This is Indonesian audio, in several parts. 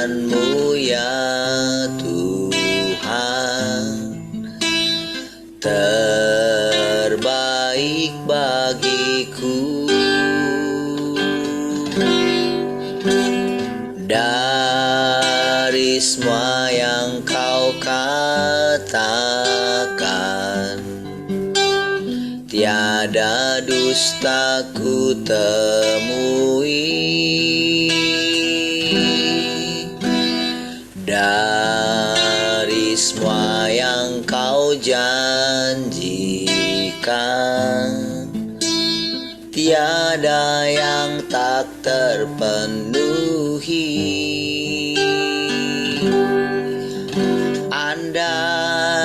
firman-Mu ya Tuhan, terbaik bagiku. Dari semua yang Kau katakan, tiada dusta ku temui. Dari semua yang Kau janjikan, tiada yang tak terpenuhi. Andaikan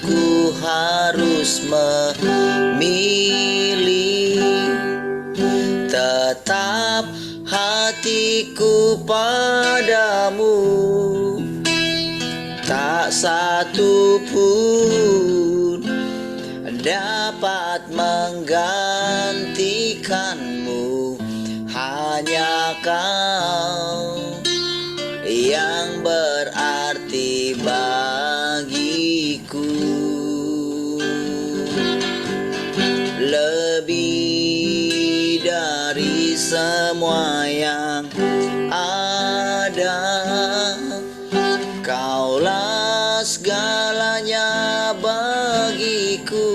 ku harus memilih, tetap hatiku padamu, tak satu pun dapat menggantikanmu. Hanya Kau yang berarti bagiku. Lebih dari semua yang ada, Kaulah segalanya bagiku.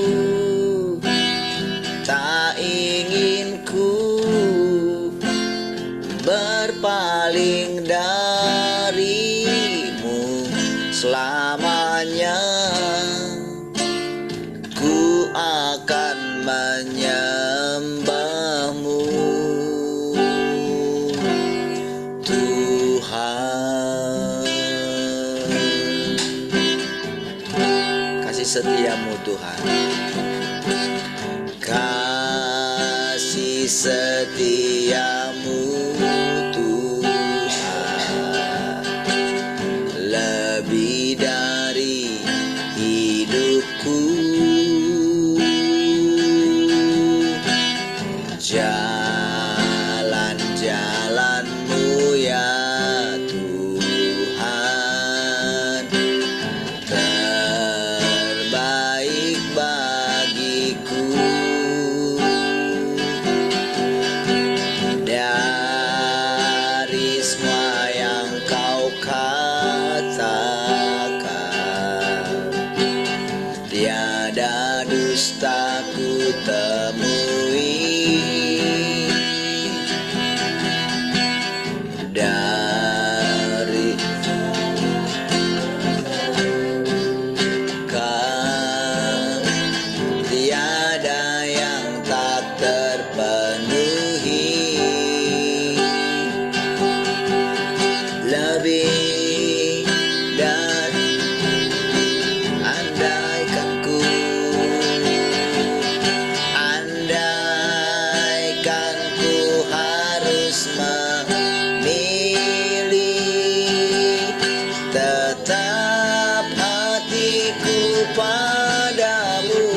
Tak ingin ku berpaling darimu selamanya. Ku akan menyembah-Mu, Tuhan. Kasih setia-Mu Tuhan, kasih setia-Mu Tuhan, lebih dari hidupku. Jalan-jalan-Mu ya Tuhan, terbaik bagiku. Dari semua yang Kau katakan, tiada dusta ku temui. Dari Kau tiada yang tak terpenuhi. Lebih dari andaikan ku harus memilih, tetap hatiku padamu,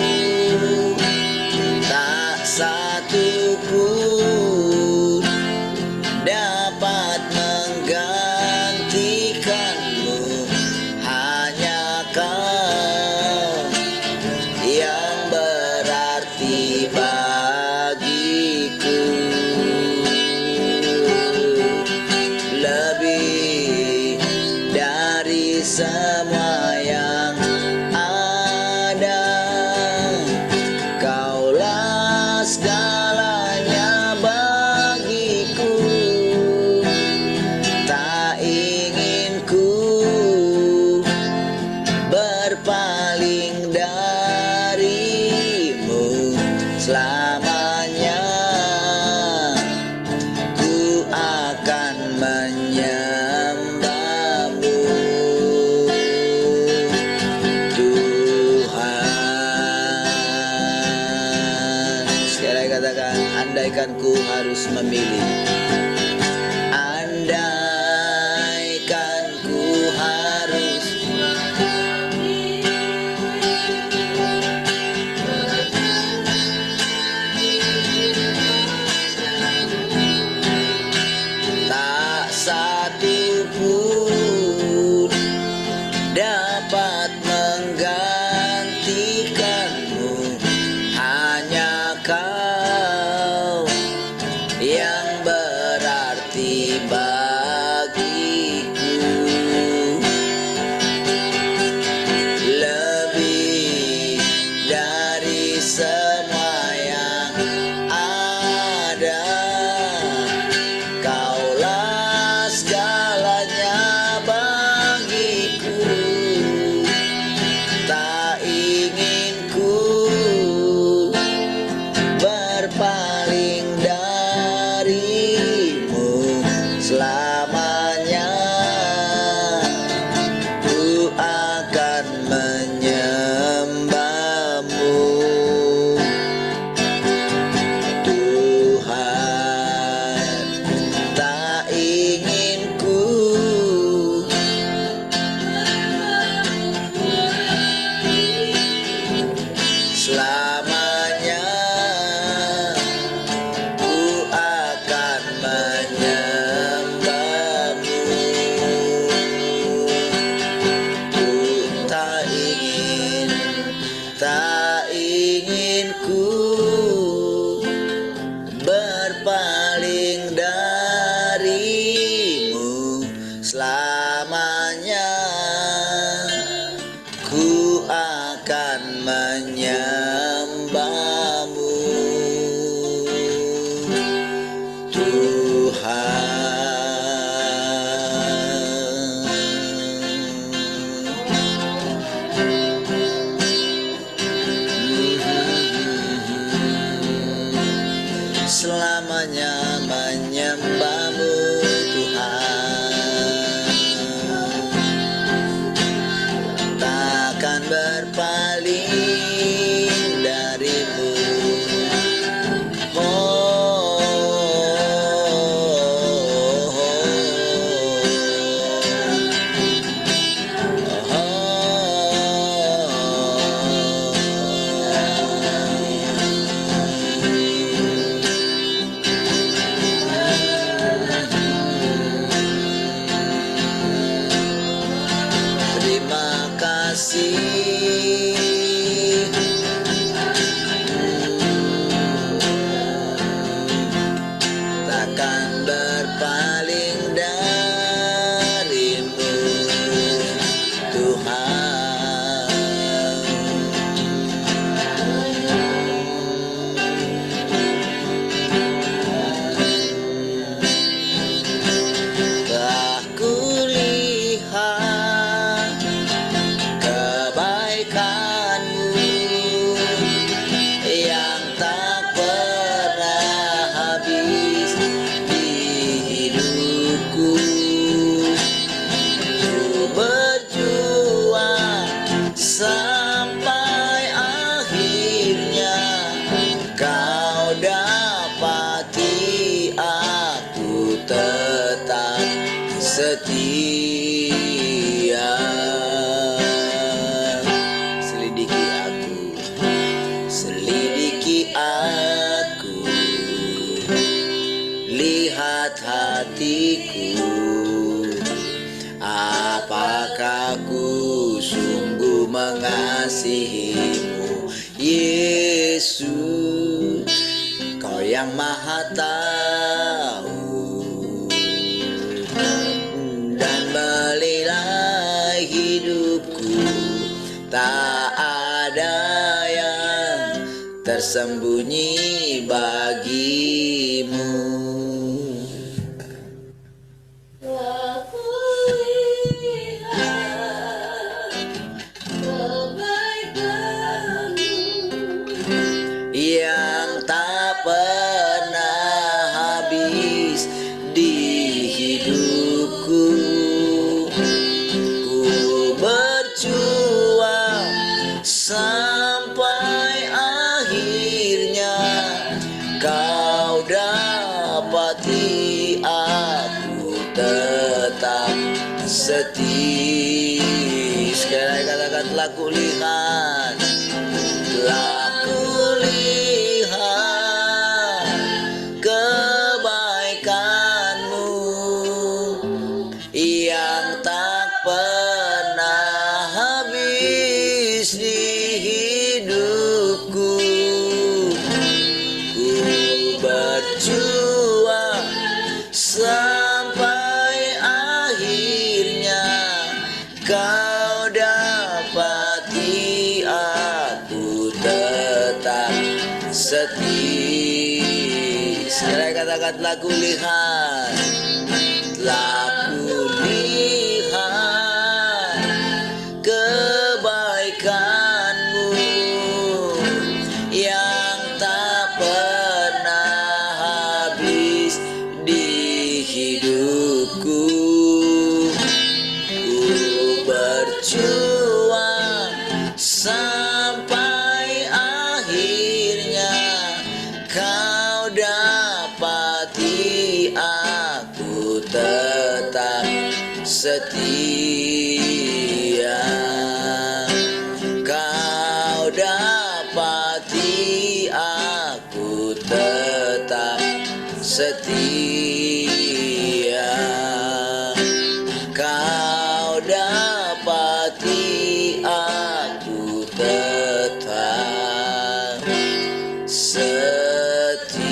tak satu pun dapat menggantikanmu. Hanya Kau yang berarti bagiku. Lebih dari semua yang ada, Kaulah segalanya bagiku. Tak ingin ku berpaling darimu selamanya. Ku akan menyembah-Mu, Tuhan. Sekali katakan, andaikan ku harus memilih. Andaikan ku harus tak satu selamanya ku akan menyembahmu selamanya menyembahmu Tuhan, takkan berpaling darimu. Terima kasih takkan berpaling darimu Tuhan. Telah kulihat kebaikanmu yang tak pernah habis di hidupku. Ku berjuang sampai akhirnya kau dapati aku tetap setia. Selidiki aku, lihat hatiku, apakah ku sungguh mengasihimu, Yesus, Kau yang Maha Tahu dan menilai hidupku, tak ada yang tersembunyi bagimu. Aku lihat kebaikanmu Yang tak pernah habis di hidupku. Ku berjuang sampai akhirnya kau dapati aku tetap setia. Sekali katakan telah kulihat, telah kulihat kebaikanmu yang tak pernah habis di hidupku. Ku berjuang sampai akhirnya kau dapati aku tetap setia. Sekali katakan telah kulihat, telah kulihat kebaikanmu yang tak pernah habis di hidupku. Ku berjuang sampai akhirnya kau dapati aku tetap setia. Kau dapati aku tetap setia. Kau dapati aku tetap setia.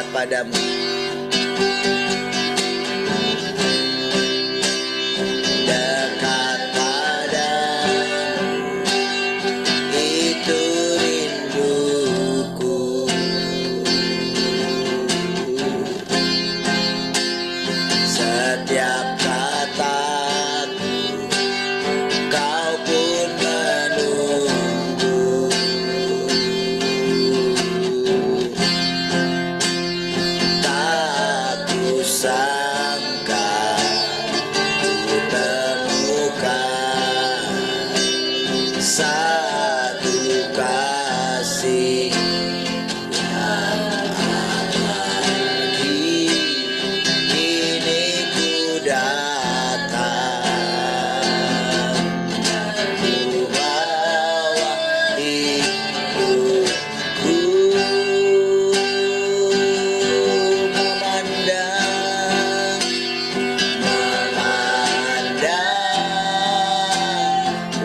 dekat padamu. Dekat padamu, itu rinduku. Setiap kataku kau pun menunggu. Tak kusangka ku temukan satu kasih yang abadi. Kini ku datang, ku bawa hidupku, memandang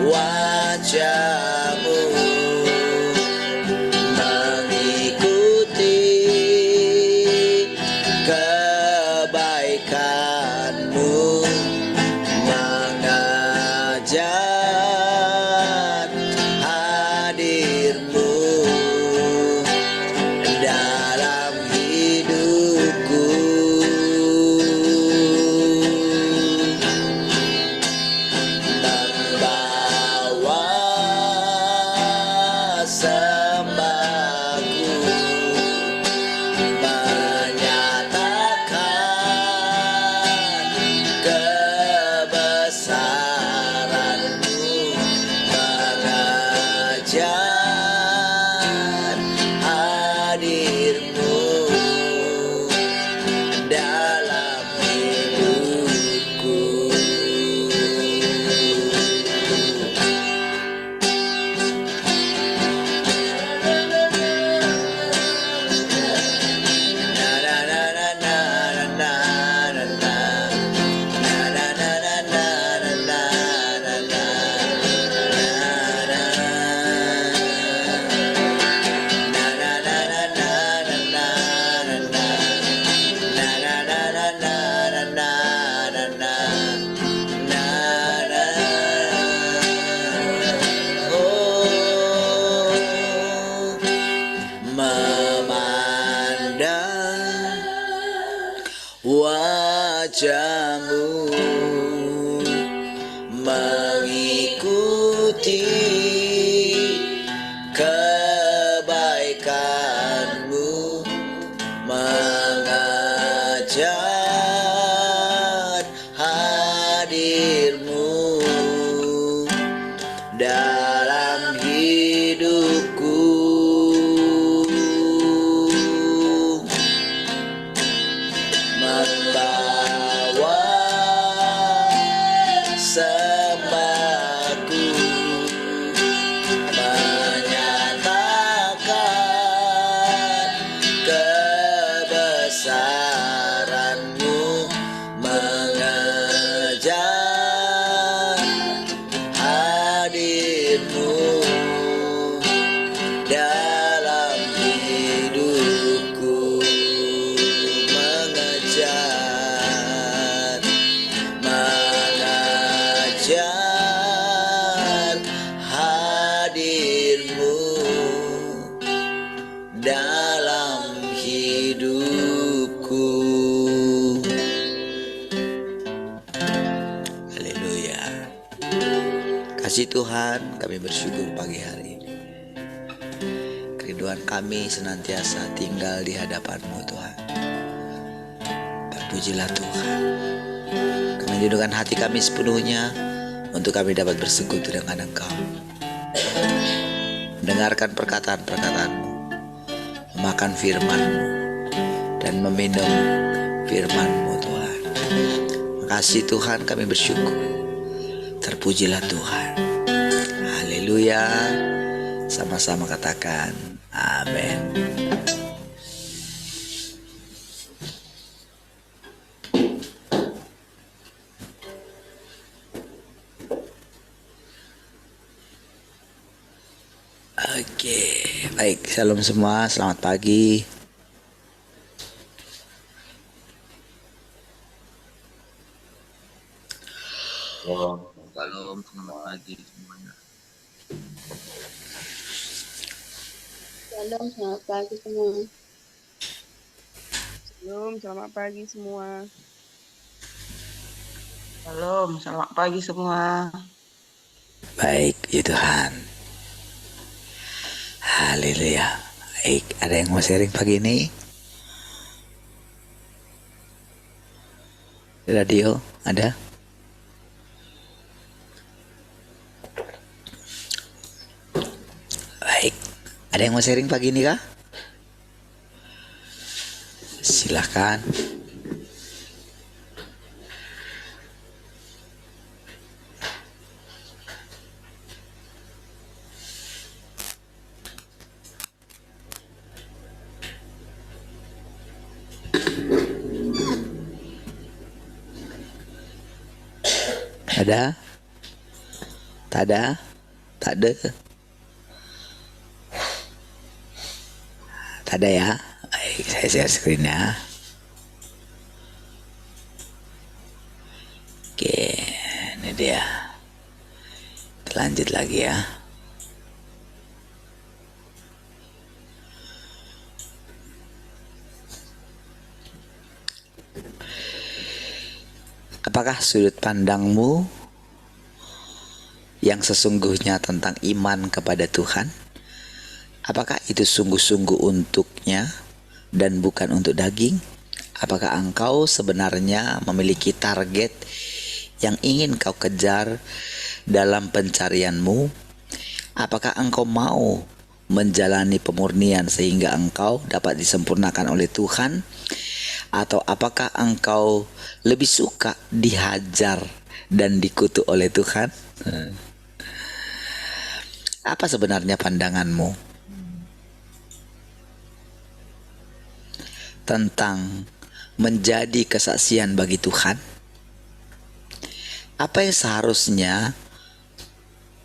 wajahmu, mengikuti kebaikanmu, mengejar hadirmu dalam hidupku. Membawa sembahku, menyatakan kebesaranmu, mengejar hadirmu dalam hidupku. Memandang wajahmu, mengikuti kebaikanmu, mengejar hadirmu dalam hidupku. Membawa sembahku, menyatakan kebesaranmu, mengejar hadirmu dalam hidupku. Mengejar hadirmu dalam hidupku. Haleluya. Kasih Tuhan, kami bersyukur pagi hari ini. Kerinduan kami senantiasa tinggal di hadapan-Mu Tuhan. Terpujilah Tuhan. Kami rindukan hati kami sepenuhnya untuk kami dapat bersekutu dengan Engkau, mendengarkan perkataan-perkataan-Mu, memakan firman-Mu, dan meminum firman-Mu Tuhan. Makasih Tuhan, kami bersyukur. Terpujilah Tuhan. Haleluya. Sama-sama katakan amin. Oke, baik, shalom semua, selamat pagi. pagi semuanya. Shalom, selamat pagi semua. Shalom, selamat pagi semua. Shalom, selamat pagi semua. Baik, ya Tuhan. Haleluya. Baik, ada yang mau sharing pagi ini? Radio, ada? Baik, ada yang mau sharing pagi ini kah? Silahkan. Ada? Tak ada? Tak ada? Tak ada ya? Baik, saya share screen ya. Oke, ini dia. Kita lanjut lagi ya. Apakah sudut pandangmu yang sesungguhnya tentang iman kepada Tuhan? Apakah itu sungguh-sungguh untuknya dan bukan untuk daging? Apakah engkau sebenarnya memiliki target yang ingin kau kejar dalam pencarianmu? Apakah engkau mau menjalani pemurnian sehingga engkau dapat disempurnakan oleh Tuhan? Atau apakah engkau lebih suka dihajar dan dikutuk oleh Tuhan? Apa sebenarnya pandanganmu tentang menjadi kesaksian bagi Tuhan? Apa yang seharusnya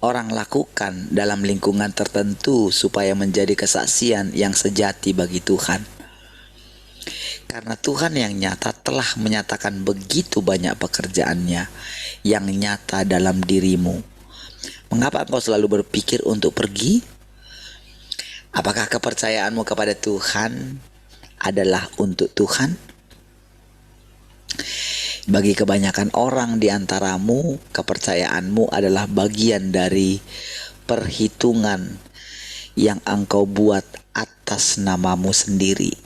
orang lakukan dalam lingkungan tertentu supaya menjadi kesaksian yang sejati bagi Tuhan? Karena Tuhan yang nyata telah menyatakan begitu banyak pekerjaannya yang nyata dalam dirimu. Mengapa engkau selalu berpikir untuk pergi? Apakah kepercayaanmu kepada Tuhan adalah untuk Tuhan? Bagi kebanyakan orang di antaramu, kepercayaanmu adalah bagian dari perhitungan yang engkau buat atas namamu sendiri,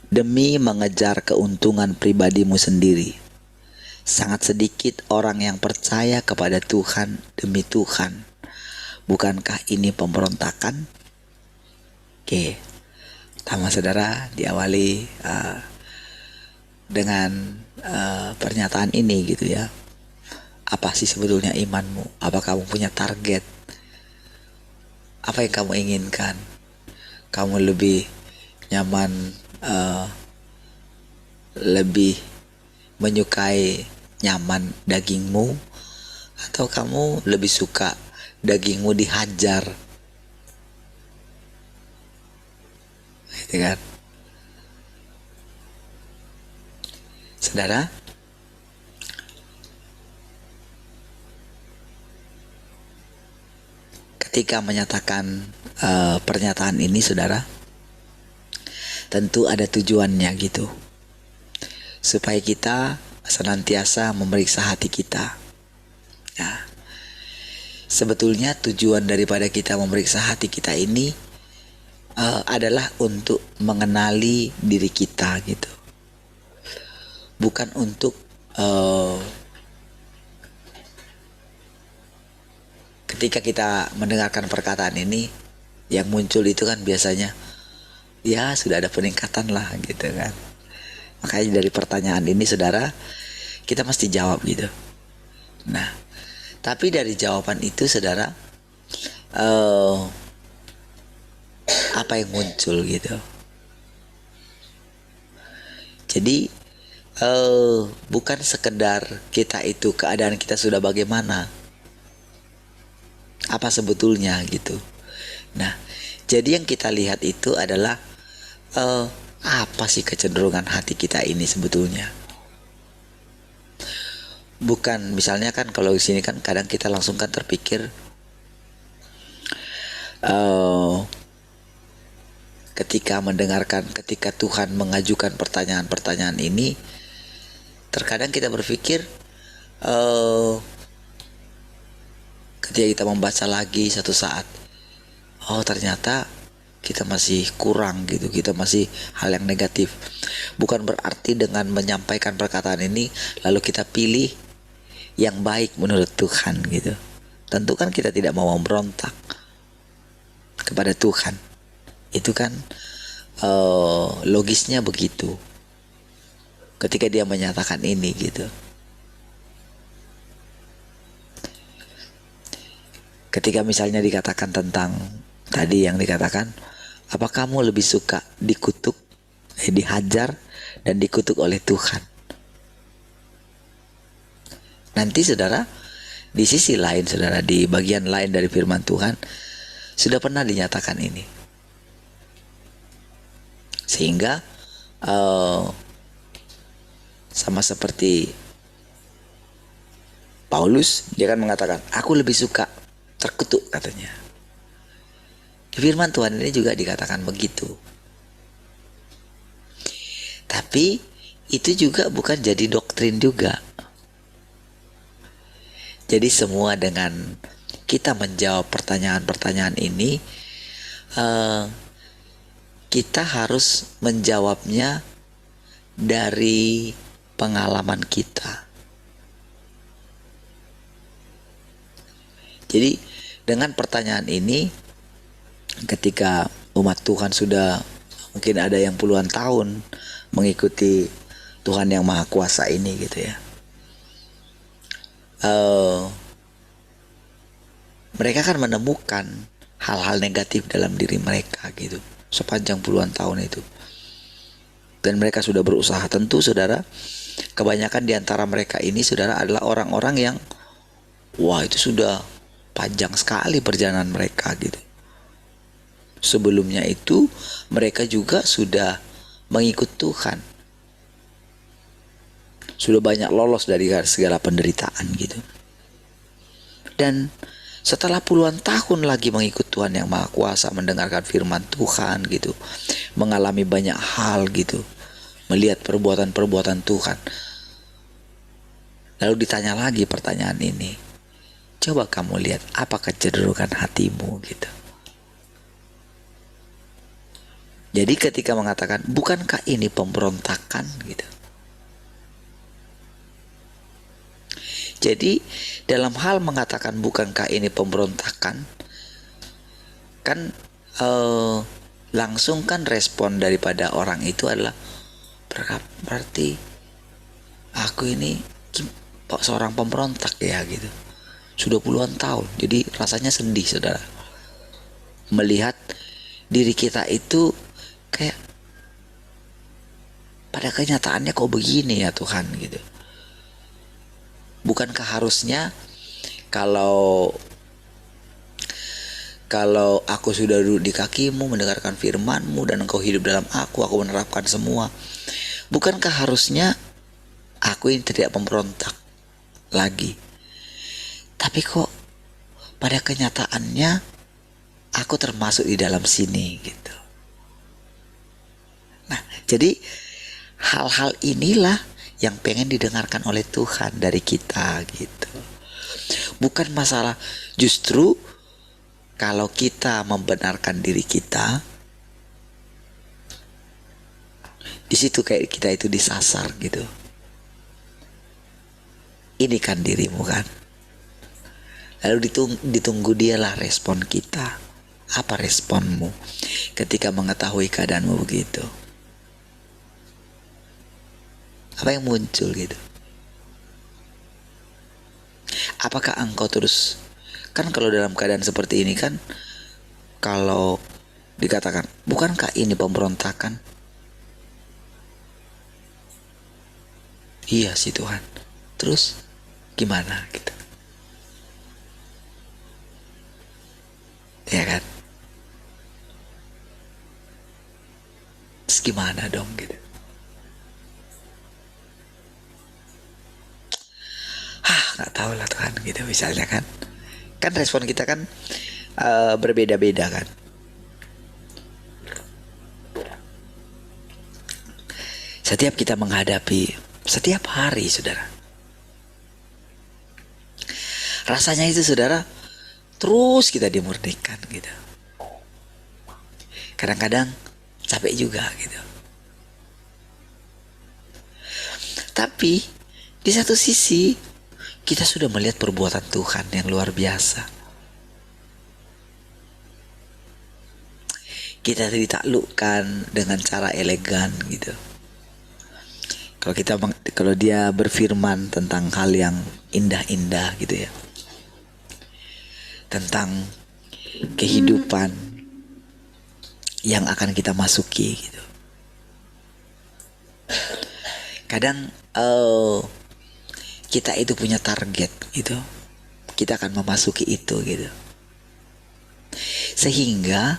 demi mengejar keuntungan pribadimu sendiri. Sangat sedikit orang yang percaya kepada Tuhan demi Tuhan. Bukankah ini pemberontakan? Oke, pertama saudara diawali dengan pernyataan ini gitu ya. Apa sih sebetulnya imanmu? Apa kamu punya target? Apa yang kamu inginkan? Kamu lebih nyaman, lebih menyukai nyaman dagingmu, atau kamu lebih suka dagingmu dihajar? Gitu kan? Saudara, ketika menyatakan pernyataan ini, saudara, tentu ada tujuannya gitu, supaya kita senantiasa memeriksa hati kita. Ya, sebetulnya tujuan daripada kita memeriksa hati kita ini adalah untuk mengenali diri kita gitu, bukan untuk ketika kita mendengarkan perkataan ini yang muncul itu kan biasanya ya sudah ada peningkatan lah gitu kan. Makanya dari pertanyaan ini saudara, kita mesti jawab gitu. Nah, tapi dari jawaban itu saudara, apa yang muncul gitu. Jadi bukan sekedar kita itu keadaan kita sudah bagaimana, apa sebetulnya gitu. Nah, jadi yang kita lihat itu adalah apa sih kecenderungan hati kita ini sebetulnya. Bukan, misalnya kan kalau di sini kan kadang kita langsung kan terpikir eh, ketika Tuhan mengajukan pertanyaan-pertanyaan ini, terkadang kita berpikir eh, ketika kita membaca lagi satu saat, oh ternyata kita masih kurang gitu, kita masih hal yang negatif. Bukan berarti dengan menyampaikan perkataan ini lalu kita pilih yang baik menurut Tuhan gitu. Tentu kan kita tidak mau memberontak kepada Tuhan. Itu kan logisnya begitu. Ketika dia menyatakan ini gitu. Ketika misalnya dikatakan tentang tadi yang dikatakan, apa kamu lebih suka dikutuk, dihajar dan dikutuk oleh Tuhan? Nanti saudara, di sisi lain saudara, di bagian lain dari firman Tuhan sudah pernah dinyatakan ini. Sehingga sama seperti Paulus, dia kan mengatakan, aku lebih suka terkutuk katanya. Di firman Tuhan ini juga dikatakan begitu. Tapi itu juga bukan jadi doktrin juga. Jadi semua dengan kita menjawab pertanyaan-pertanyaan ini, kita harus menjawabnya dari pengalaman kita. Jadi dengan pertanyaan ini, ketika umat Tuhan sudah mungkin ada yang puluhan tahun mengikuti Tuhan yang Maha Kuasa ini gitu ya, mereka kan menemukan hal-hal negatif dalam diri mereka gitu sepanjang puluhan tahun itu. Dan mereka sudah berusaha, tentu saudara, kebanyakan di antara mereka ini saudara adalah orang-orang yang wah itu sudah panjang sekali perjalanan mereka gitu. Sebelumnya itu mereka juga sudah mengikut Tuhan, sudah banyak lolos dari segala penderitaan gitu. Dan setelah puluhan tahun lagi mengikut Tuhan yang Maha Kuasa, mendengarkan firman Tuhan gitu, mengalami banyak hal gitu, melihat perbuatan-perbuatan Tuhan, lalu ditanya lagi pertanyaan ini, coba kamu lihat apa kecenderungan hatimu gitu. Jadi ketika mengatakan, bukankah ini pemberontakan gitu. Jadi dalam hal mengatakan bukankah ini pemberontakan, kan langsung kan respon daripada orang itu adalah, berarti aku ini seorang pemberontak ya gitu. Sudah puluhan tahun, jadi rasanya sedih saudara. Melihat diri kita itu kayak pada kenyataannya kok begini ya Tuhan gitu. Bukankah harusnya kalau aku sudah duduk di kakimu mendengarkan firman-Mu dan Engkau hidup dalam aku menerapkan semua, bukankah harusnya aku ini tidak memberontak lagi? Tapi kok pada kenyataannya aku termasuk di dalam sini gitu. Nah, jadi hal-hal inilah yang pengen didengarkan oleh Tuhan dari kita gitu. Bukan masalah, justru kalau kita membenarkan diri kita, di situ kayak kita itu disasar gitu. Ini kan dirimu kan. Lalu ditunggu dialah respon kita. Apa responmu ketika mengetahui keadaanmu begitu? Apa yang muncul gitu? Apakah engkau terus, kan kalau dalam keadaan seperti ini kan, kalau dikatakan bukankah ini pemberontakan? Iya sih Tuhan. Terus gimana gitu? Ya kan? Terus gimana dong gitu? gitu misalnya kan. Kan respon kita kan berbeda-beda kan. Setiap kita menghadapi setiap hari, saudara, rasanya itu, saudara, terus kita dimurnikan gitu. Kadang-kadang capek juga gitu. Tapi di satu sisi kita sudah melihat perbuatan Tuhan yang luar biasa. Kita ditaklukkan dengan cara elegan gitu. Kalau dia berfirman tentang hal yang indah-indah gitu ya, tentang kehidupan yang akan kita masuki gitu. Kadang kita itu punya target gitu, kita akan memasuki itu gitu, sehingga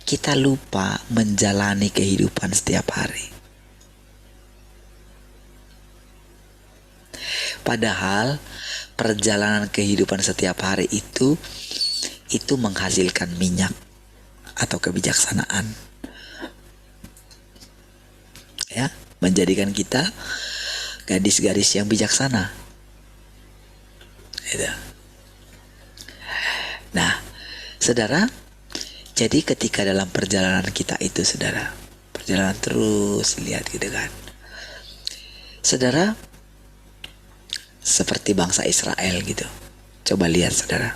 kita lupa menjalani kehidupan setiap hari. Padahal perjalanan kehidupan setiap hari itu menghasilkan minyak atau kebijaksanaan, ya, menjadikan kita gadis-gadis yang bijaksana. Gitu. Nah, saudara, jadi ketika dalam perjalanan kita itu, saudara, perjalanan terus lihat gitu kan, saudara, seperti bangsa Israel gitu. Coba lihat, saudara.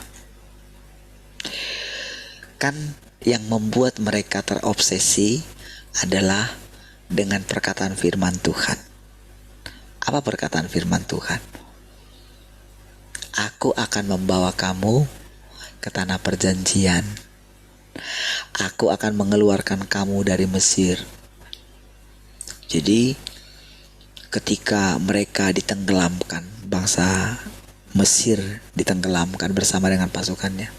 Kan yang membuat mereka terobsesi adalah dengan perkataan firman Tuhan. Apa perkataan firman Tuhan? Aku akan membawa kamu ke tanah perjanjian. Aku akan mengeluarkan kamu dari Mesir. Jadi ketika mereka ditenggelamkan, bangsa Mesir ditenggelamkan bersama dengan pasukannya,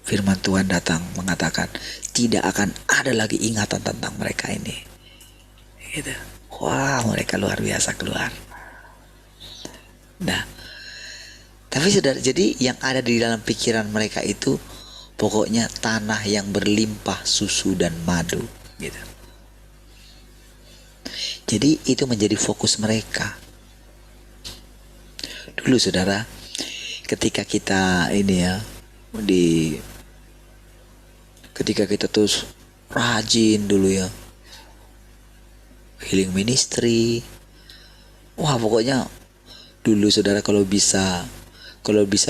firman Tuhan datang mengatakan tidak akan ada lagi ingatan tentang mereka ini. Gitu. Wah, mereka luar biasa keluar. Nah, tapi saudara, jadi yang ada di dalam pikiran mereka itu pokoknya tanah yang berlimpah susu dan madu gitu. Jadi itu menjadi fokus mereka. Dulu, saudara, ketika kita ini ya, ketika kita terus rajin dulu ya, healing ministry, wah pokoknya dulu, saudara, kalau bisa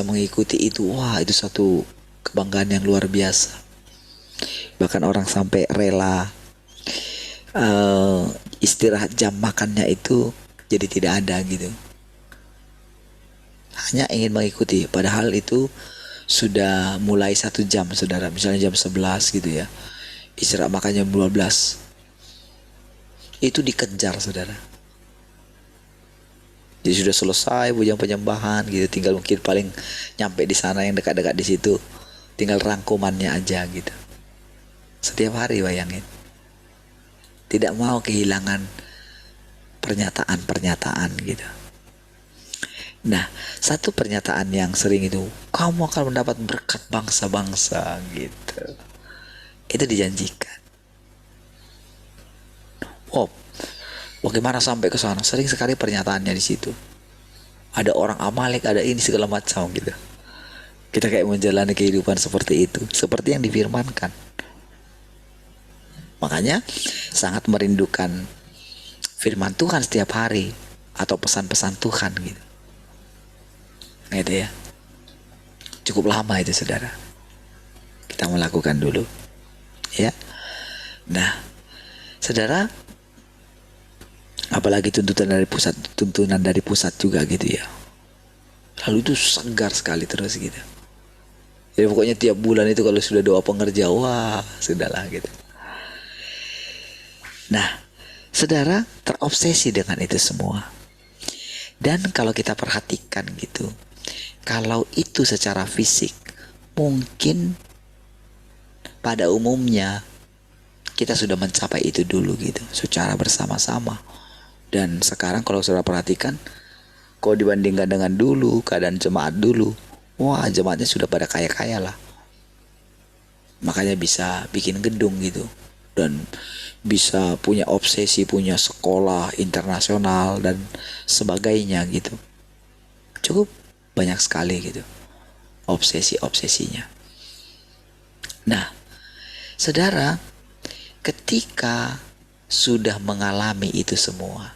mengikuti itu, wah itu satu kebanggaan yang luar biasa. Bahkan orang sampai rela istirahat jam makannya itu jadi tidak ada gitu, hanya ingin mengikuti. Padahal itu sudah mulai 1 jam, saudara, misalnya jam 11 gitu ya, istirahat makannya jam 12, itu dikejar, saudara. Jadi sudah selesai bujang penyembahan gitu, tinggal mungkin paling nyampe di sana yang dekat-dekat di situ, tinggal rangkumannya aja gitu. Setiap hari, bayangin, tidak mau kehilangan pernyataan-pernyataan gitu. Nah, satu pernyataan yang sering itu, kamu akan mendapat berkat bangsa-bangsa gitu. Itu dijanjikan. Oh, bagaimana sampai ke sana? Sering sekali pernyataannya di situ. Ada orang Amalek, ada ini segala macam gitu. Kita kayak menjalani kehidupan seperti itu, seperti yang difirmankan. Makanya sangat merindukan firman Tuhan setiap hari atau pesan-pesan Tuhan gitu. Gitu ya. Cukup lama itu, saudara. Kita melakukan dulu. Ya. Nah, saudara, apalagi tuntunan dari pusat juga gitu ya. Lalu itu segar sekali terus gitu. Jadi pokoknya tiap bulan itu kalau sudah doa pengerja, wah, sudahlah gitu. Nah, saudara, terobsesi dengan itu semua. Dan kalau kita perhatikan gitu, kalau itu secara fisik, mungkin pada umumnya kita sudah mencapai itu dulu gitu, secara bersama-sama. Dan sekarang kalau saudara perhatikan, Kalau dibandingkan dengan dulu, keadaan jemaat dulu, wah jemaatnya sudah pada kaya-kaya lah. Makanya bisa bikin gedung gitu. Dan bisa punya obsesi, punya sekolah internasional dan sebagainya gitu. Cukup banyak sekali gitu obsesi-obsesinya. Nah, saudara, ketika sudah mengalami itu semua,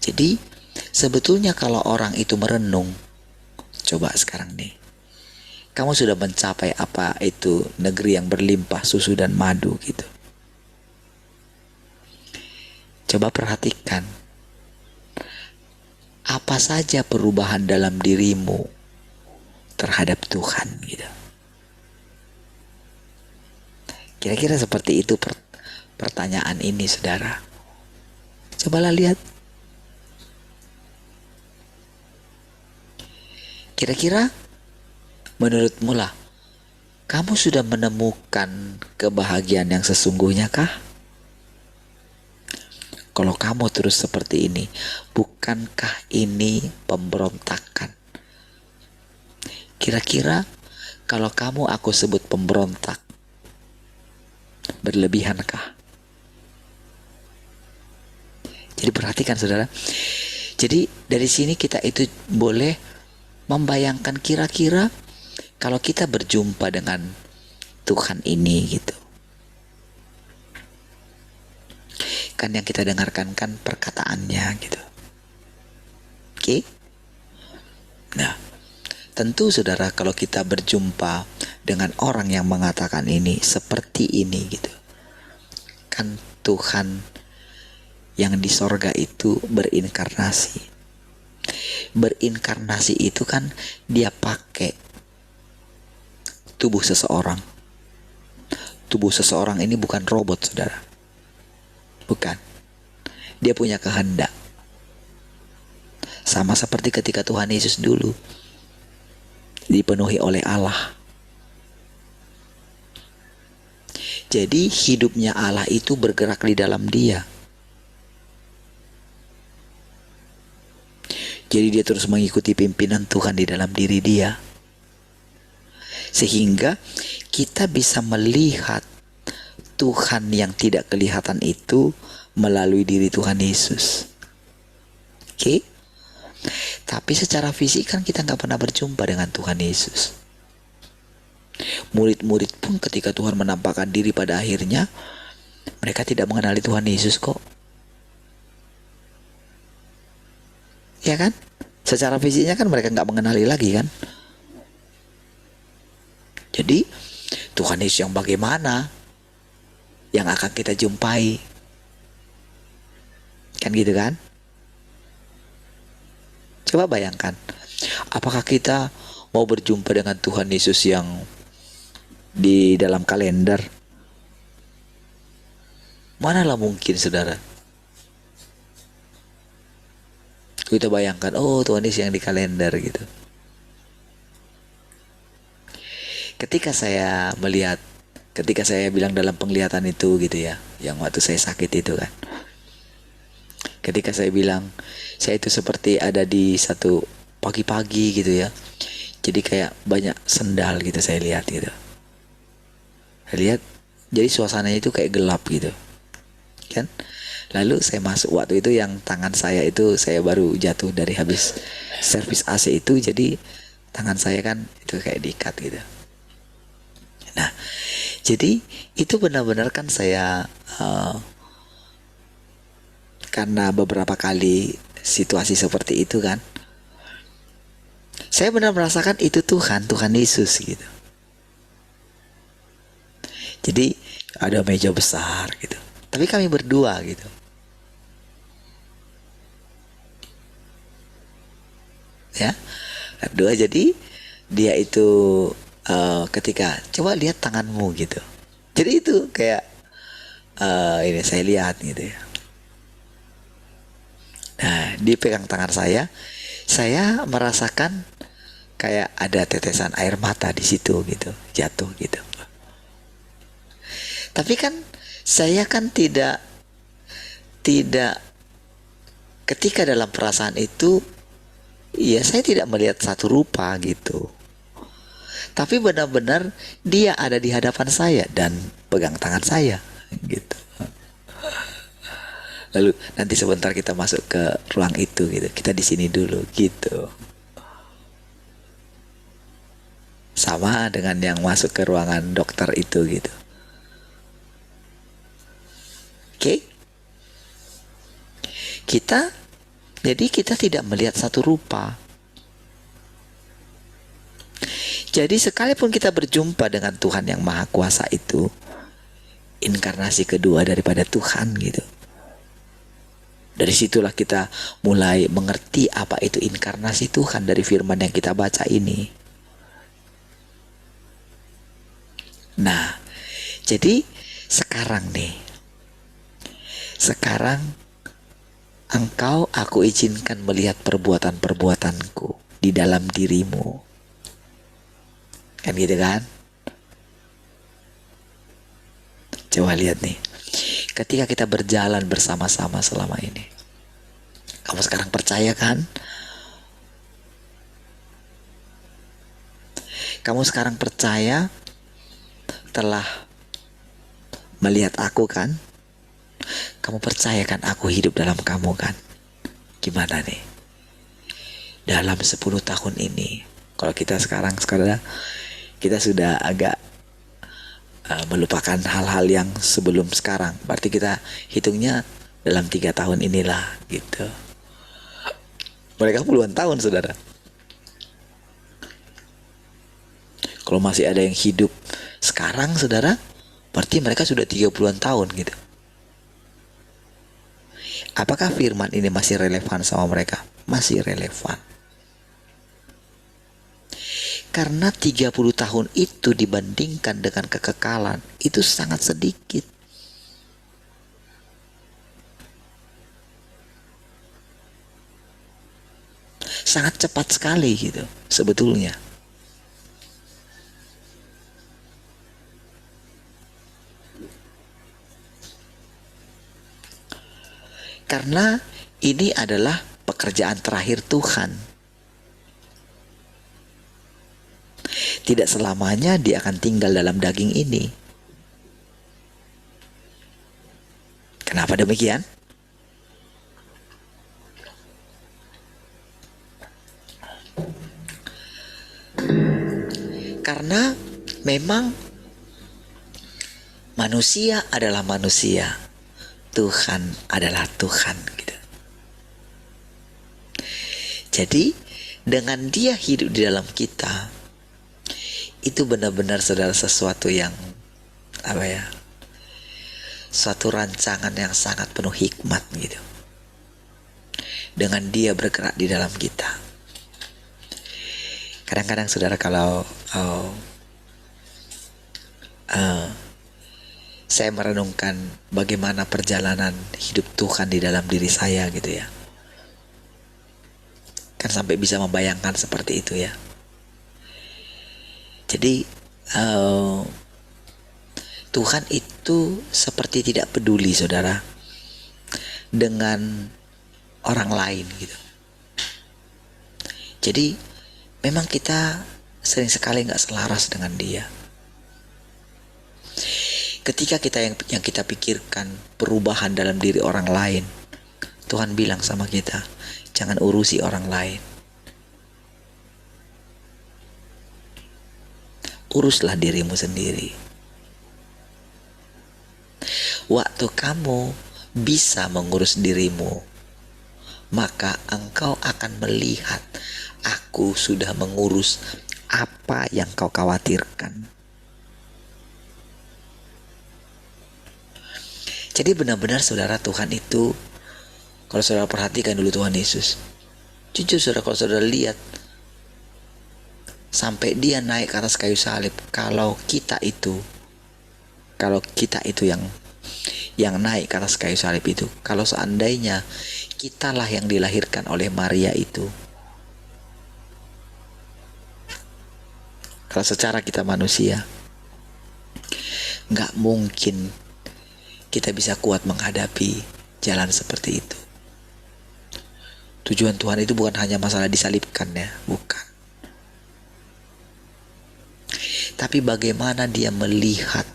jadi sebetulnya kalau orang itu merenung, coba sekarang nih, kamu sudah mencapai apa itu negeri yang berlimpah susu dan madu gitu. Coba perhatikan, apa saja perubahan dalam dirimu terhadap Tuhan gitu. Kira-kira seperti itu pertanyaan ini, saudara. Cobalah lihat. Kira-kira menurutmu lah, kamu sudah menemukan kebahagiaan yang sesungguhnya kah? Kalau kamu terus seperti ini, bukankah ini pemberontakan? Kira-kira kalau kamu aku sebut pemberontak, berlebihankah? Jadi perhatikan saudara. Jadi dari sini kita itu boleh membayangkan kira-kira kalau kita berjumpa dengan Tuhan ini gitu. Kan yang kita dengarkan kan perkataannya gitu. Oke? Nah, tentu saudara kalau kita berjumpa dengan orang yang mengatakan ini seperti ini gitu, kan Tuhan yang di sorga itu berinkarnasi. Berinkarnasi itu kan dia pakai tubuh seseorang. Tubuh seseorang ini bukan robot saudara. Bukan. Dia punya kehendak. Sama seperti ketika Tuhan Yesus dulu dipenuhi oleh Allah. Jadi hidupnya Allah itu bergerak di dalam dia. Jadi dia terus mengikuti pimpinan Tuhan di dalam diri dia. Sehingga kita bisa melihat Tuhan yang tidak kelihatan itu melalui diri Tuhan Yesus. Oke? Tapi secara fisik kan kita nggak pernah berjumpa dengan Tuhan Yesus. Murid-murid pun ketika Tuhan menampakkan diri pada akhirnya, mereka tidak mengenali Tuhan Yesus kok. Ya kan? Secara fisiknya kan mereka nggak mengenali lagi kan? Jadi Tuhan Yesus yang bagaimana yang akan kita jumpai? Kan gitu kan? Coba bayangkan, apakah kita mau berjumpa dengan Tuhan Yesus yang di dalam kalender? Manalah mungkin saudara. Kita bayangkan, oh Tuhan Yesus yang di kalender gitu. Ketika saya melihat, ketika saya bilang dalam penglihatan itu gitu ya, yang waktu saya sakit itu kan, ketika saya bilang saya itu seperti ada di satu pagi-pagi gitu ya, jadi kayak banyak sendal gitu saya lihat gitu. Saya lihat, jadi suasananya itu kayak gelap gitu kan. Lalu saya masuk, waktu itu yang tangan saya itu saya baru jatuh dari habis servis AC itu, jadi tangan saya kan itu kayak diikat gitu. Nah, jadi itu benar-benar kan saya karena beberapa kali situasi seperti itu kan, saya benar merasakan itu Tuhan Yesus gitu. Jadi ada meja besar gitu, tapi kami berdua gitu. Ya, berdua. Jadi dia itu ketika coba lihat tanganmu gitu. Jadi itu kayak ini saya lihat gitu ya. Nah, dia pegang tangan saya merasakan kayak ada tetesan air mata di situ gitu, jatuh gitu. Tapi kan saya kan tidak ketika dalam perasaan itu, ya saya tidak melihat satu rupa gitu. Tapi benar-benar dia ada di hadapan saya dan pegang tangan saya gitu. Lalu nanti sebentar kita masuk ke ruang itu gitu. Kita di sini dulu gitu. Sama dengan yang masuk ke ruangan dokter itu gitu. Oke? Jadi kita tidak melihat satu rupa. Jadi sekalipun kita berjumpa dengan Tuhan yang Maha Kuasa itu, inkarnasi kedua daripada Tuhan gitu. Dari situlah kita mulai mengerti apa itu inkarnasi Tuhan dari firman yang kita baca ini. Nah, jadi sekarang engkau aku izinkan melihat perbuatan-perbuatanku di dalam dirimu. Kan gitu kan? Coba lihat nih. Ketika kita berjalan bersama-sama selama ini, kamu sekarang percaya kan? Kamu sekarang percaya telah melihat aku kan? Kamu percaya kan aku hidup dalam kamu kan? Gimana nih? Dalam 10 tahun ini, kalau kita sekarang kita sudah agak melupakan hal-hal yang sebelum sekarang. Berarti kita hitungnya dalam 3 tahun inilah gitu. Mereka puluhan tahun, saudara. Kalau masih ada yang hidup sekarang, saudara, berarti mereka sudah 30-an tahun gitu. Apakah firman ini masih relevan sama mereka? Masih relevan. Karena 30 tahun itu dibandingkan dengan kekekalan, itu sangat sedikit. Sangat cepat sekali gitu sebetulnya. Karena ini adalah pekerjaan terakhir Tuhan. Tidak selamanya dia akan tinggal dalam daging ini. Kenapa demikian? Karena memang manusia adalah manusia, Tuhan adalah Tuhan gitu. Jadi dengan dia hidup di dalam kita, itu benar-benar saudara sesuatu yang suatu rancangan yang sangat penuh hikmat gitu. Dengan dia bergerak di dalam kita. Kadang-kadang saudara kalau saya merenungkan bagaimana perjalanan hidup Tuhan di dalam diri saya gitu ya, kan sampai bisa membayangkan seperti itu ya. Jadi Tuhan itu seperti tidak peduli saudara dengan orang lain gitu. Jadi memang kita sering sekali gak selaras dengan dia. Ketika kita yang kita pikirkan perubahan dalam diri orang lain, Tuhan bilang sama kita, jangan urusi orang lain. Uruslah dirimu sendiri. Waktu kamu bisa mengurus dirimu, maka engkau akan melihat aku sudah mengurus apa yang kau khawatirkan. Jadi benar-benar saudara, Tuhan itu, kalau saudara perhatikan dulu Tuhan Yesus, jujur saudara, kalau saudara lihat sampai dia naik ke atas kayu salib, kalau kita itu yang naik ke atas kayu salib itu, kalau seandainya kitalah yang dilahirkan oleh Maria itu, kalau secara kita manusia, nggak mungkin kita bisa kuat menghadapi jalan seperti itu. Tujuan Tuhan itu bukan hanya masalah disalibkan ya, bukan. Tapi bagaimana dia melihat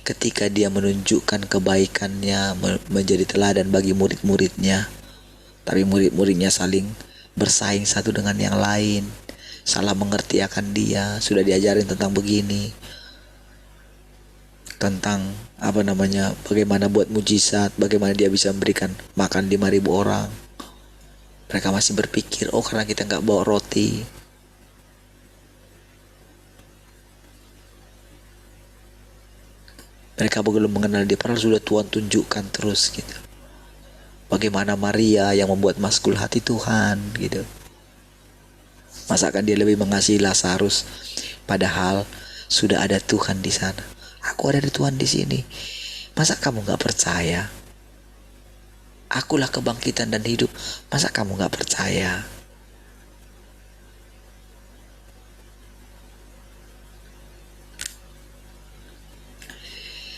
ketika dia menunjukkan kebaikannya, menjadi teladan bagi murid-muridnya. Tapi murid-muridnya saling bersaing satu dengan yang lain, salah mengerti akan dia. Sudah diajarin tentang begini, tentang bagaimana buat mujizat, bagaimana dia bisa memberikan makan 5.000 orang. Mereka masih berpikir, oh karena kita nggak bawa roti. Mereka belum mengenal dia, padahal sudah Tuhan tunjukkan terus gitu. Bagaimana Maria yang membuat maskul hati Tuhan gitu. Masakan dia lebih mengasihi Lazarus, padahal sudah ada Tuhan di sana. Aku ada di Tuhan di sini. Masa kamu nggak percaya? Akulah kebangkitan dan hidup. Masa kamu nggak percaya?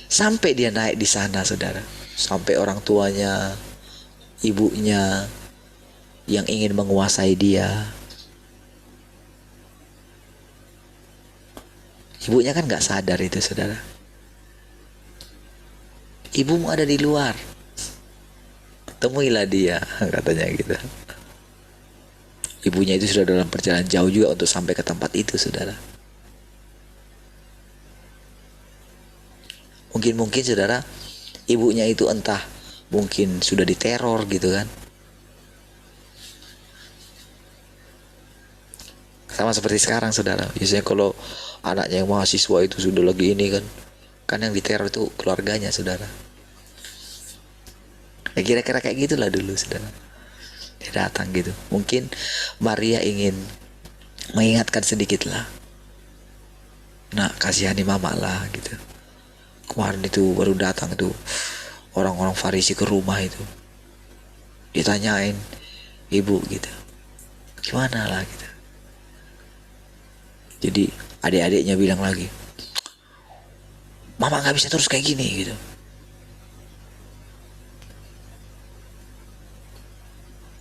Sampai dia naik di sana, saudara. Sampai orang tuanya, ibunya yang ingin menguasai dia. Ibunya kan gak sadar itu, saudara. Ibumu ada di luar, temuilah dia, katanya gitu. Ibunya itu sudah dalam perjalanan jauh juga untuk sampai ke tempat itu, saudara. Mungkin saudara, ibunya itu entah mungkin sudah diteror gitu kan. Sama seperti sekarang, saudara. Biasanya kalau anaknya yang mahasiswa itu sudah lagi ini kan yang diteror itu keluarganya, saudara. Ya kira-kira kayak gitulah dulu, saudara. Dia datang gitu. Mungkin Maria ingin mengingatkan sedikit lah. Nah, kasihani mama lah gitu. Kemarin itu baru datang itu orang-orang Farisi ke rumah itu. Ditanyain ibu gitu, gimana lah gitu. Jadi adik-adiknya bilang lagi, mama gak bisa terus kayak gini gitu.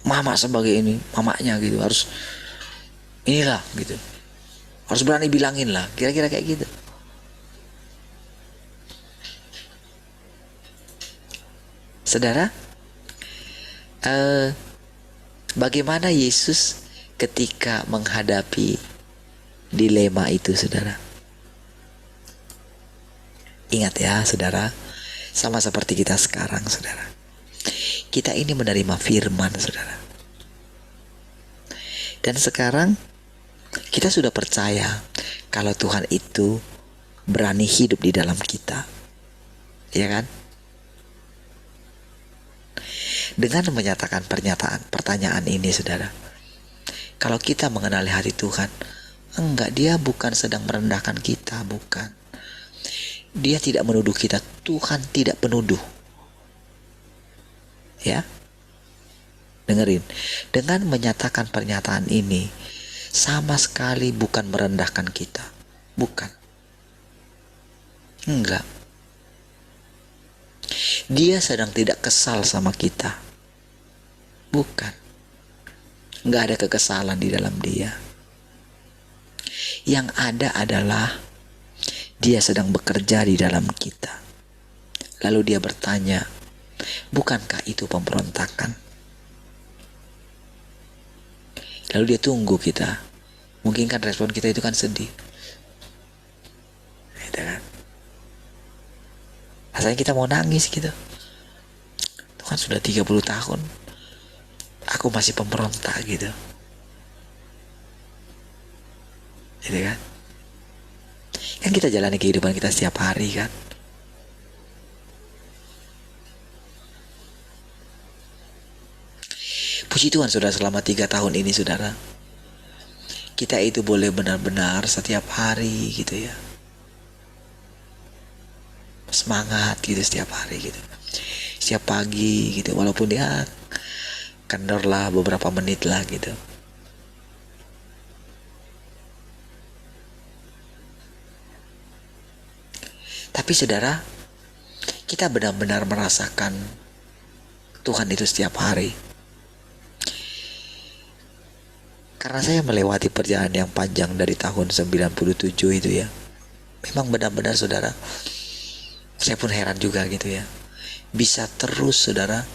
Mama sebagai ini, mamanya gitu harus inilah gitu. Harus berani bilangin lah, kira-kira kayak gitu. Saudara, bagaimana Yesus ketika menghadapi dilema itu, saudara? Ingat ya, saudara, sama seperti kita sekarang, saudara. Kita ini menerima firman, saudara. Dan sekarang kita sudah percaya kalau Tuhan itu berani hidup di dalam kita. Ya kan? Dengan menyatakan pertanyaan ini, saudara, kalau kita mengenali hati Tuhan, enggak, dia bukan sedang merendahkan kita, bukan. Dia tidak menuduh kita, Tuhan tidak penuduh. Ya, dengerin, dengan menyatakan pernyataan ini sama sekali bukan merendahkan kita, bukan. Enggak. Dia sedang tidak kesal sama kita, bukan. Enggak ada kekesalan di dalam dia. Yang ada adalah dia sedang bekerja di dalam kita. Lalu dia bertanya, bukankah itu pemberontakan? Lalu dia tunggu kita. Mungkin kan respon kita itu kan sedih. Gitu kan? Rasanya kita mau nangis gitu. Itu kan sudah 30 tahun aku masih pemberontak gitu. Gitu kan? Kan kita jalani kehidupan kita setiap hari kan. Puji Tuhan, saudara, selama 3 tahun ini, saudara, kita itu boleh benar-benar setiap hari gitu ya, semangat gitu setiap hari gitu, setiap pagi gitu, walaupun ya kendor lah beberapa menit lah gitu. Tapi saudara, kita benar-benar merasakan Tuhan itu setiap hari. Karena saya melewati perjalanan yang panjang dari tahun 97 itu ya. Memang benar-benar saudara, saya pun heran juga gitu ya. Bisa terus saudara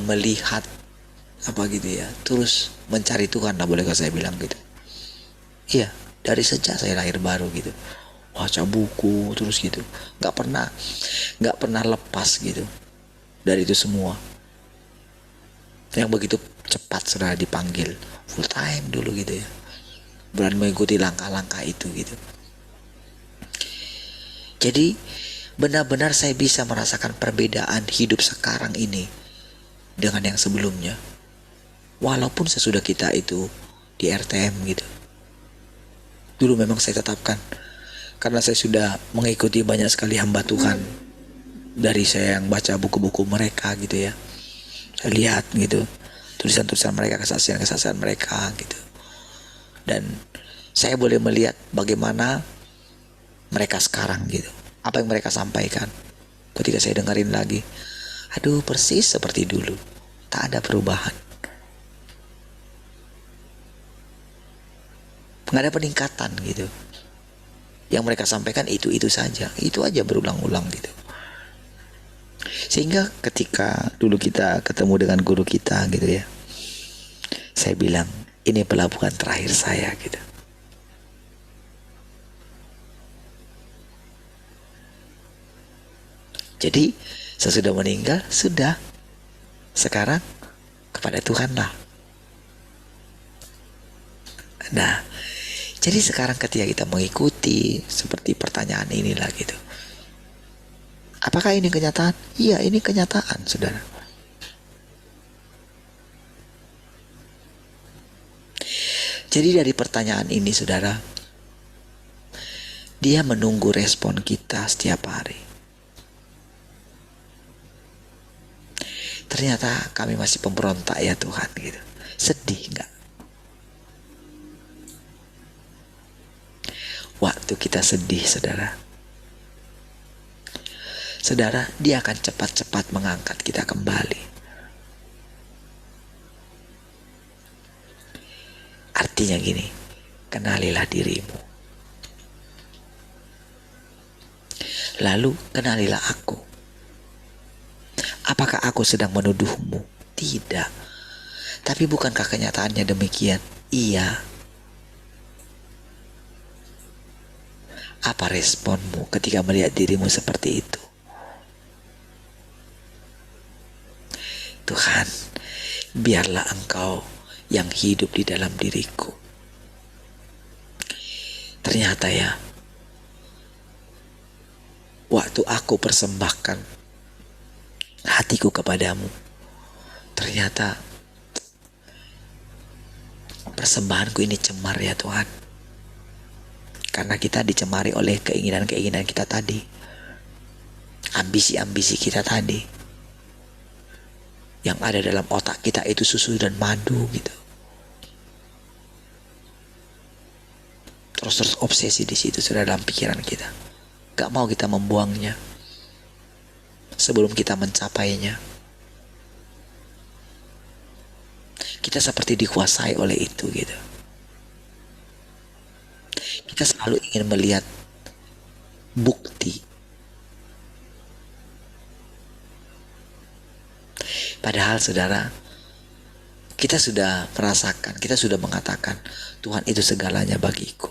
melihat apa gitu ya, terus mencari Tuhan lah, bolehkah saya bilang gitu. Iya, dari sejak saya lahir baru gitu, baca buku terus gitu, nggak pernah lepas gitu dari itu semua. Yang begitu cepat saudara dipanggil full time dulu gitu ya, berani mengikuti langkah-langkah itu gitu. Jadi benar-benar saya bisa merasakan perbedaan hidup sekarang ini dengan yang sebelumnya. Walaupun sesudah kita itu di RTM gitu. Dulu memang saya tetapkan, karena saya sudah mengikuti banyak sekali hamba Tuhan. Dari saya yang baca buku-buku mereka gitu ya. Saya lihat gitu tulisan-tulisan mereka, kesaksian-kesaksian mereka gitu. Dan saya boleh melihat bagaimana mereka sekarang gitu. Apa yang mereka sampaikan. Ketika saya dengerin lagi, aduh persis seperti dulu. Tak ada perubahan. Nggak ada peningkatan gitu. Yang mereka sampaikan itu saja. Itu aja berulang-ulang gitu. Sehingga ketika dulu kita ketemu dengan guru kita gitu ya, saya bilang ini pelabuhan terakhir saya gitu. Jadi sesudah meninggal, sudah. Sekarang kepada Tuhan lah. Nah, jadi sekarang ketika kita mengikuti seperti pertanyaan inilah gitu. Apakah ini kenyataan? Iya, ini kenyataan, saudara. Jadi dari pertanyaan ini, saudara, dia menunggu respon kita setiap hari. Ternyata kami masih pemberontak ya Tuhan gitu. Sedih enggak? Waktu kita sedih, saudara, dia akan cepat-cepat mengangkat kita kembali. Artinya gini, kenalilah dirimu. Lalu kenalilah aku. Apakah aku sedang menuduhmu? Tidak. Tapi bukankah kenyataannya demikian? Iya. Apa responmu ketika melihat dirimu seperti itu? Tuhan, biarlah Engkau yang hidup di dalam diriku. Ternyata ya, waktu aku persembahkan hatiku kepadamu, ternyata persembahanku ini cemar ya Tuhan. Karena kita dicemari oleh keinginan-keinginan kita tadi, ambisi-ambisi kita tadi, yang ada dalam otak kita itu susu dan madu gitu. Terus obsesi di situ sudah dalam pikiran kita. Gak mau kita membuangnya sebelum kita mencapainya. Kita seperti dikuasai oleh itu gitu. Kita selalu ingin melihat bukti. Padahal saudara, kita sudah merasakan, kita sudah mengatakan Tuhan itu segalanya bagiku.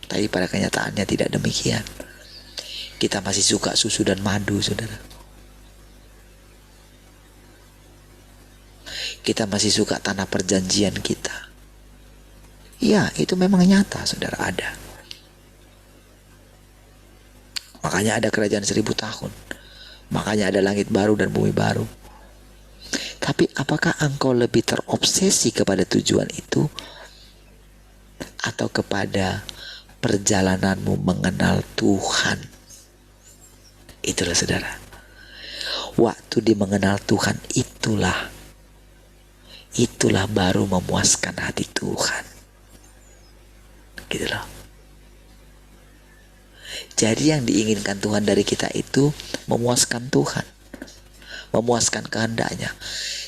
Tapi pada kenyataannya tidak demikian. Kita masih suka susu dan madu, saudara. Kita masih suka tanah perjanjian kita. Ya, itu memang nyata, saudara, ada. Makanya ada kerajaan 1000 tahun. Makanya ada langit baru dan bumi baru. Tapi apakah engkau lebih terobsesi kepada tujuan itu, atau kepada perjalananmu mengenal Tuhan? Itulah saudara. Waktu dia mengenal Tuhan, itulah baru memuaskan hati Tuhan. Gitu loh. Jadi yang diinginkan Tuhan dari kita itu memuaskan Tuhan, memuaskan kehendaknya.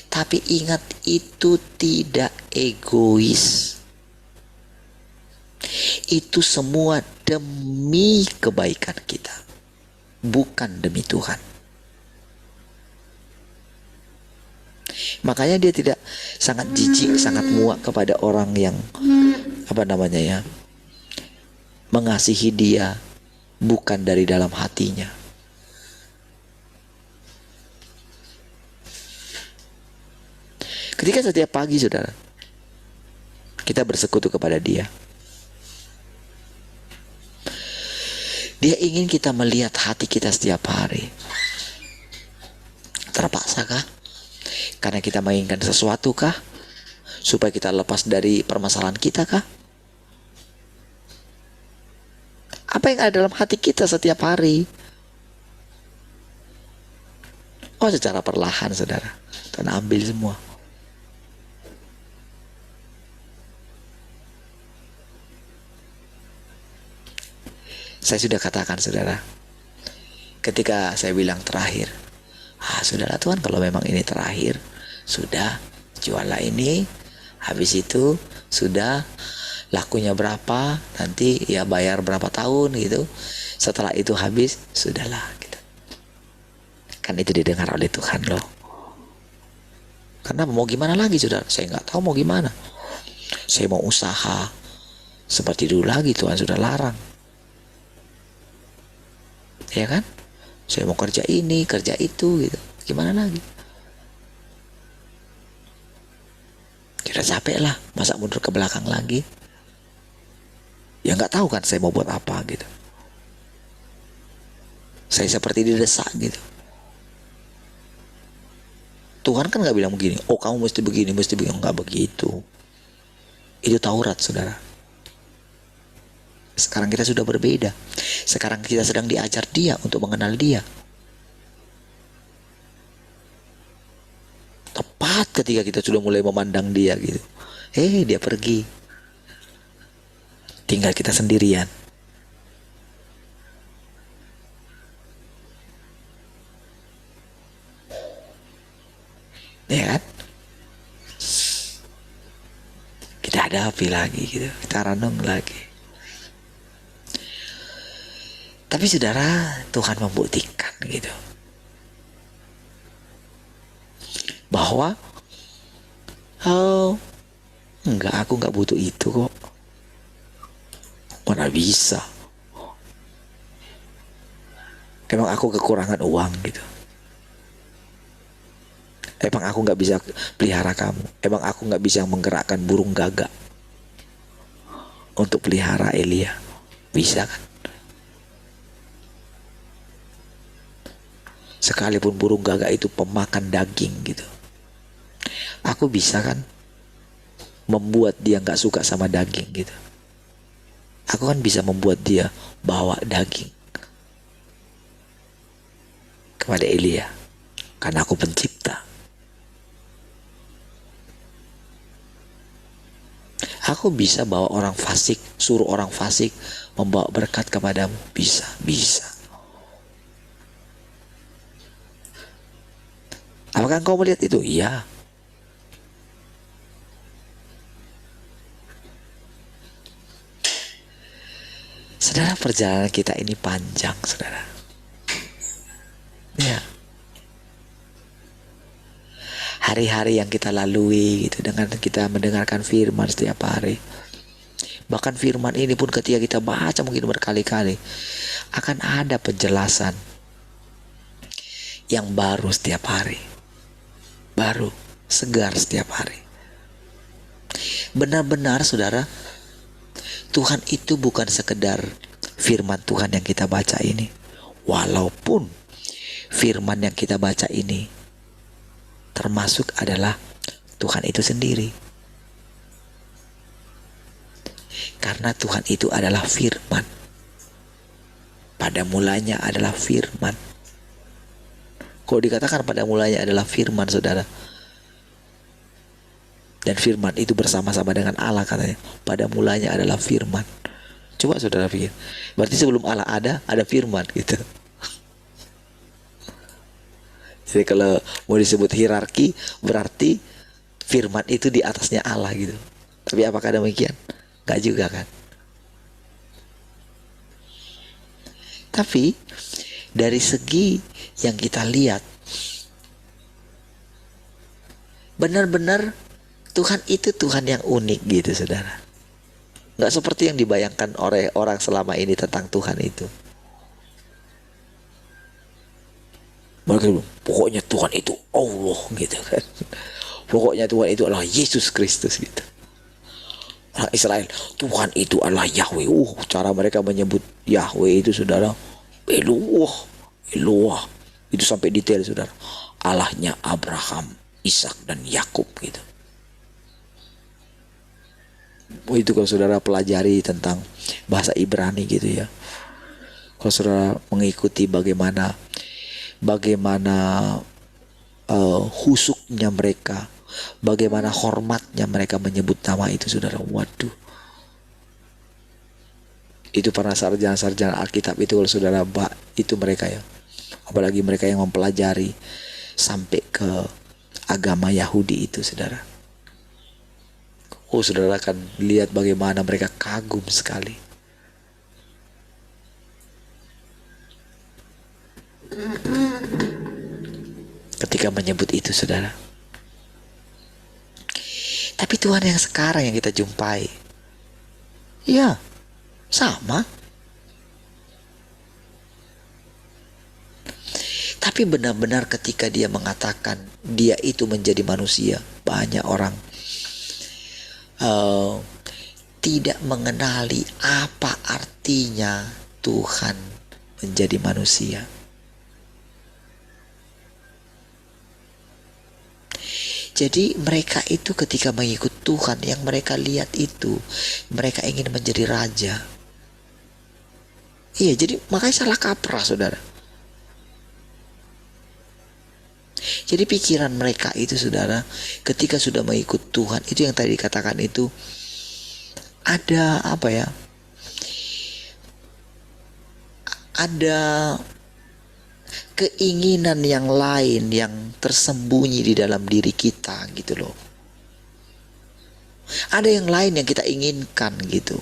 Tapi ingat, itu tidak egois. Itu semua demi kebaikan kita, bukan demi Tuhan. Makanya dia tidak sangat jijik, sangat muak kepada orang yang mengasihi dia bukan dari dalam hatinya. Ketika setiap pagi, saudara, kita bersekutu kepada dia, dia ingin kita melihat hati kita setiap hari. Terpaksakah? Karena kita menginginkan sesuatu kah? Supaya kita lepas dari permasalahan kita kah? Apa yang ada dalam hati kita setiap hari? Oh, secara perlahan, saudara, Tuhan ambil semua. Saya sudah katakan, saudara, ketika saya bilang terakhir, saudara, Tuhan, kalau memang ini terakhir, sudah, juallah ini, habis itu sudah, lakunya berapa, nanti ya bayar berapa tahun gitu, setelah itu habis, sudahlah gitu. Kan itu didengar oleh Tuhan loh. Karena mau gimana lagi, saudara, saya nggak tahu mau gimana. Saya mau usaha seperti dulu lagi, Tuhan sudah larang. Ya kan? Saya mau kerja ini, kerja itu gitu. Gimana lagi? Sudah capek lah, masa mundur ke belakang lagi? Ya nggak tahu kan saya mau buat apa gitu. Saya seperti didesak gitu. Tuhan kan nggak bilang begini, oh kamu mesti begini, mesti begini. Nggak begitu. Itu Taurat, saudara. Sekarang kita sudah berbeda. Sekarang kita sedang diajar dia untuk mengenal dia. Tepat ketika kita sudah mulai memandang dia gitu, dia pergi. Tinggal kita sendirian. Ya kan? Kita hadapi lagi gitu, kita renung lagi. Tapi saudara, Tuhan membuktikan gitu, bahwa enggak, aku enggak butuh itu kok. Mana bisa? Emang aku kekurangan uang gitu. Emang aku enggak bisa pelihara kamu. Emang aku enggak bisa menggerakkan burung gagak untuk pelihara Elia. Bisa kan? Sekalipun burung gagak itu pemakan daging gitu, aku bisa kan membuat dia gak suka sama daging gitu. Aku kan bisa membuat dia bawa daging kepada Elia, karena aku pencipta. Aku bisa bawa orang fasik, suruh orang fasik membawa berkat kepadamu. Bisa. Apakah engkau melihat itu? Iya. Saudara, perjalanan kita ini panjang, saudara. Ya. Hari-hari yang kita lalui gitu, dengan kita mendengarkan firman setiap hari. Bahkan firman ini pun ketika kita baca mungkin berkali-kali, akan ada penjelasan yang baru setiap hari. Baru, segar setiap hari. Benar-benar, saudara, Tuhan itu bukan sekedar firman Tuhan yang kita baca ini. Walaupun firman yang kita baca ini termasuk adalah Tuhan itu sendiri. Karena Tuhan itu adalah firman. Pada mulanya adalah firman. Kalau dikatakan pada mulanya adalah firman, saudara, dan firman itu bersama-sama dengan Allah, katanya pada mulanya adalah firman. Coba saudara pikir, berarti sebelum Allah ada firman gitu. Jadi kalau mau disebut hierarki, berarti firman itu di atasnya Allah gitu. Tapi apakah demikian? Enggak juga kan? Tapi dari segi yang kita lihat, benar-benar Tuhan itu Tuhan yang unik gitu saudara. Nggak seperti yang dibayangkan oleh orang selama ini tentang Tuhan itu. Mereka bilang, pokoknya Tuhan itu Allah gitu kan. Pokoknya Tuhan itu adalah Yesus Kristus gitu. Orang Israel, Tuhan itu adalah Yahweh. Cara mereka menyebut Yahweh itu saudara, Eloah, Eloah. Itu sampai detail saudara. Allahnya Abraham, Ishak dan Yakub gitu. Itu kalau saudara pelajari tentang bahasa Ibrani gitu ya. Kalau saudara mengikuti bagaimana husuknya mereka, bagaimana hormatnya mereka menyebut nama itu saudara. Waduh. Itu para sarjana-sarjana Alkitab itu kalau saudara itu mereka ya. Apalagi mereka yang mempelajari sampai ke agama Yahudi itu saudara. Saudara akan lihat bagaimana mereka kagum sekali. Ketika menyebut itu saudara. Tapi Tuhan yang sekarang yang kita jumpai, ya sama. Tapi benar-benar ketika dia mengatakan dia itu menjadi manusia, banyak orang tidak mengenali apa artinya Tuhan menjadi manusia. Jadi mereka itu ketika mengikut Tuhan, yang mereka lihat itu mereka ingin menjadi raja. Iya, jadi makanya salah kaprah saudara. Jadi pikiran mereka itu saudara, ketika sudah mengikut Tuhan, itu yang tadi dikatakan itu ada apa ya? Ada keinginan yang lain yang tersembunyi di dalam diri kita gitu loh. Ada yang lain yang kita inginkan gitu,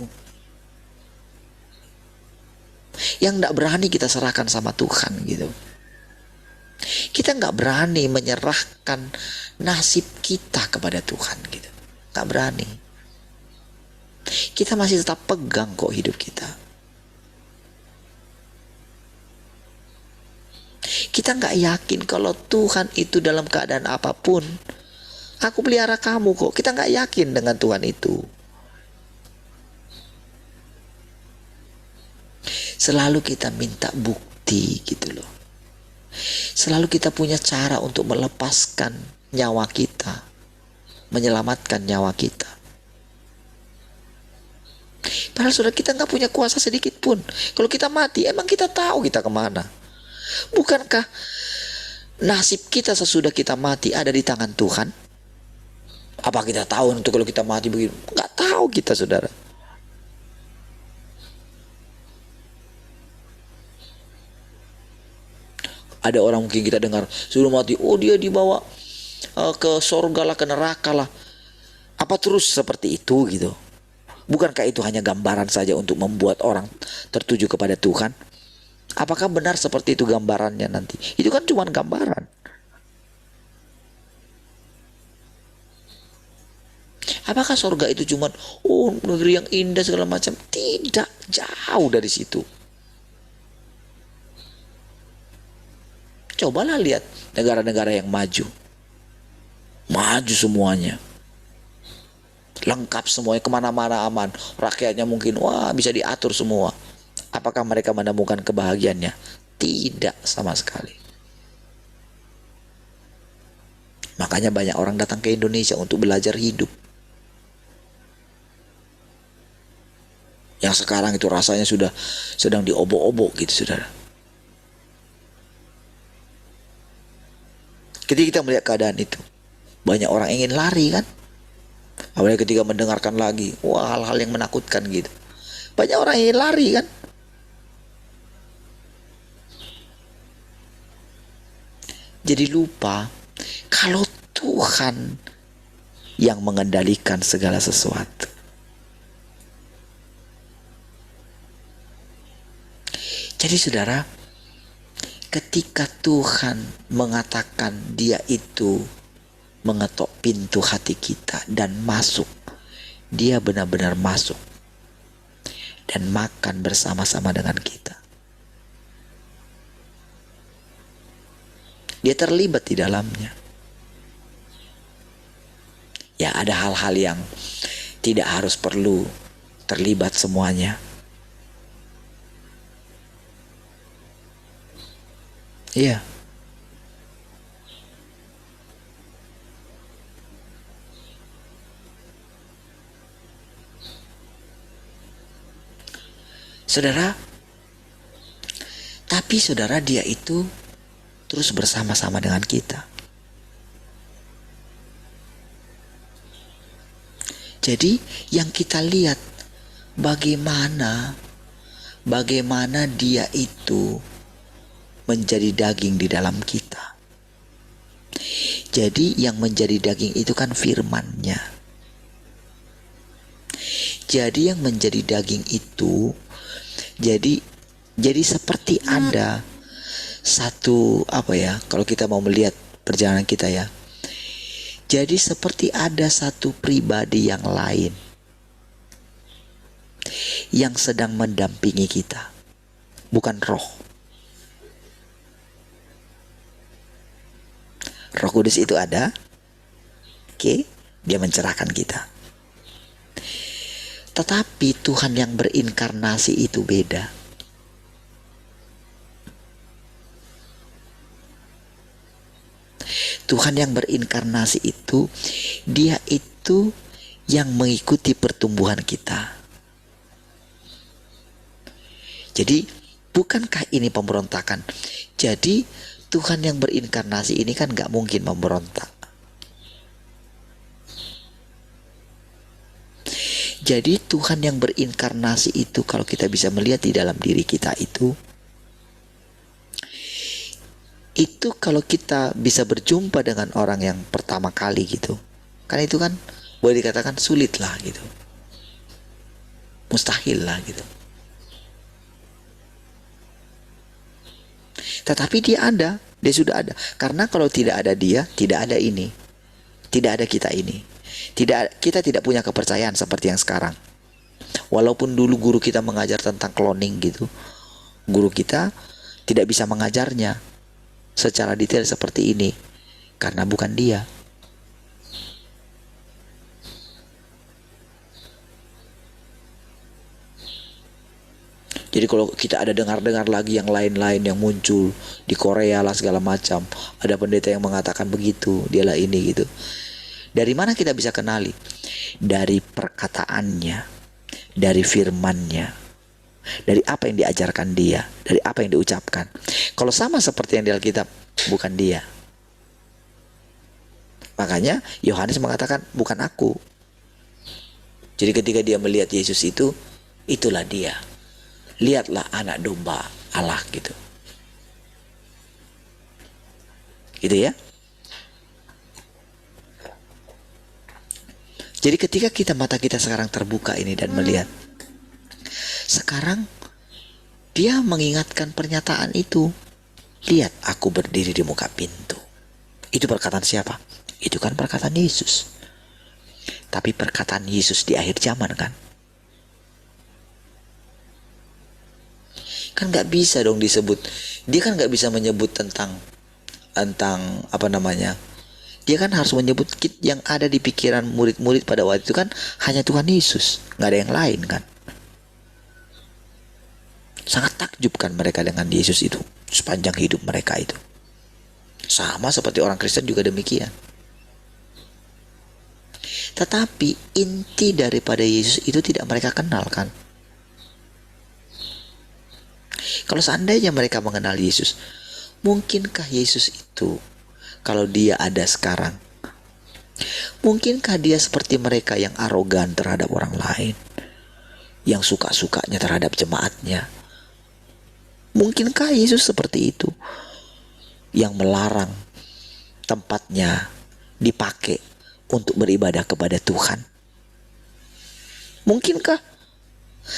yang tidak berani kita serahkan sama Tuhan gitu. Kita nggak berani menyerahkan nasib kita kepada Tuhan gitu, nggak berani. Kita masih tetap pegang kok hidup kita. Kita nggak yakin kalau Tuhan itu dalam keadaan apapun, aku pelihara kamu kok. Kita nggak yakin dengan Tuhan itu. Selalu kita minta bukti gitu loh. Selalu kita punya cara untuk melepaskan nyawa kita, menyelamatkan nyawa kita. Padahal sudah kita nggak punya kuasa sedikit pun. Kalau kita mati, emang kita tahu kita kemana? Bukankah nasib kita sesudah kita mati ada di tangan Tuhan? Apa kita tahu untuk kalau kita mati begini? Nggak tahu kita saudara. Ada orang mungkin kita dengar sudah mati, dia dibawa ke sorga lah, ke neraka lah. Apa terus seperti itu gitu? Bukankah itu hanya gambaran saja untuk membuat orang tertuju kepada Tuhan? Apakah benar seperti itu gambarannya nanti? Itu kan cuma gambaran. Apakah sorga itu cuma negeri yang indah segala macam? Tidak, jauh dari situ. Cobalah lihat negara-negara yang maju. Maju semuanya. Lengkap semuanya, kemana-mana aman. Rakyatnya mungkin bisa diatur semua. Apakah mereka menemukan kebahagiaannya? Tidak sama sekali. Makanya banyak orang datang ke Indonesia untuk belajar hidup. Yang sekarang itu rasanya sudah sedang diobok-obok gitu saudara. Ketika kita melihat keadaan itu, banyak orang ingin lari kan. Apalagi ketika mendengarkan lagi, hal-hal yang menakutkan gitu. Banyak orang ingin lari kan. Jadi lupa kalau Tuhan yang mengendalikan segala sesuatu. Jadi saudara, ketika Tuhan mengatakan Dia itu mengetok pintu hati kita dan masuk, Dia benar-benar masuk dan makan bersama-sama dengan kita. Dia terlibat di dalamnya. Ya, ada hal-hal yang tidak harus perlu terlibat semuanya. Iya. Saudara, tapi saudara, Dia itu terus bersama-sama dengan kita. Jadi yang kita lihat bagaimana Dia itu menjadi daging di dalam kita. Jadi yang menjadi daging itu kan firman-Nya. Jadi yang menjadi daging itu jadi seperti ada satu kalau kita mau melihat perjalanan kita ya. Jadi seperti ada satu pribadi yang lain yang sedang mendampingi kita. Bukan roh. Roh Kudus itu ada. Oke, Dia mencerahkan kita. Tetapi Tuhan yang berinkarnasi itu beda. Tuhan yang berinkarnasi itu, Dia itu yang mengikuti pertumbuhan kita. Jadi, bukankah ini pemberontakan? Jadi, Tuhan yang berinkarnasi ini kan gak mungkin memberontak. Jadi Tuhan yang berinkarnasi itu, kalau kita bisa melihat di dalam diri kita itu kalau kita bisa berjumpa dengan orang yang pertama kali gitu, kan itu kan boleh dikatakan sulit lah gitu, mustahil lah gitu. Tetapi Dia ada, Dia sudah ada. Karena kalau tidak ada Dia, tidak ada ini, tidak ada kita ini. Kita tidak punya kepercayaan seperti yang sekarang. Walaupun dulu guru kita mengajar tentang cloning gitu, guru kita tidak bisa mengajarnya secara detail seperti ini karena bukan Dia. Jadi kalau kita ada dengar-dengar lagi yang lain-lain yang muncul di Korea lah segala macam, ada pendeta yang mengatakan begitu, dialah ini gitu. Dari mana kita bisa kenali? Dari perkataannya, dari firman-Nya, dari apa yang diajarkan Dia, dari apa yang diucapkan. Kalau sama seperti yang di Alkitab, bukan Dia. Makanya Yohanes mengatakan bukan aku. Jadi ketika dia melihat Yesus itu, itulah Dia. Lihatlah anak domba Allah gitu. Gitu ya. Jadi ketika mata kita sekarang terbuka ini dan melihat, sekarang Dia mengingatkan pernyataan itu. Lihat, aku berdiri di muka pintu. Itu perkataan siapa? Itu kan perkataan Yesus. Tapi perkataan Yesus di akhir zaman kan? Kan gak bisa dong disebut. Dia kan gak bisa menyebut tentang apa namanya. Dia kan harus menyebut yang ada di pikiran murid-murid pada waktu itu kan hanya Tuhan Yesus. Gak ada yang lain kan. Sangat takjub kan mereka dengan Yesus itu sepanjang hidup mereka itu. Sama seperti orang Kristen juga demikian. Tetapi inti daripada Yesus itu tidak mereka kenal kan. Kalau seandainya mereka mengenal Yesus, mungkinkah Yesus itu kalau Dia ada sekarang, mungkinkah Dia seperti mereka yang arogan terhadap orang lain, yang suka-sukanya terhadap jemaatnya? Mungkinkah Yesus seperti itu, yang melarang tempatnya dipakai untuk beribadah kepada Tuhan? Mungkinkah?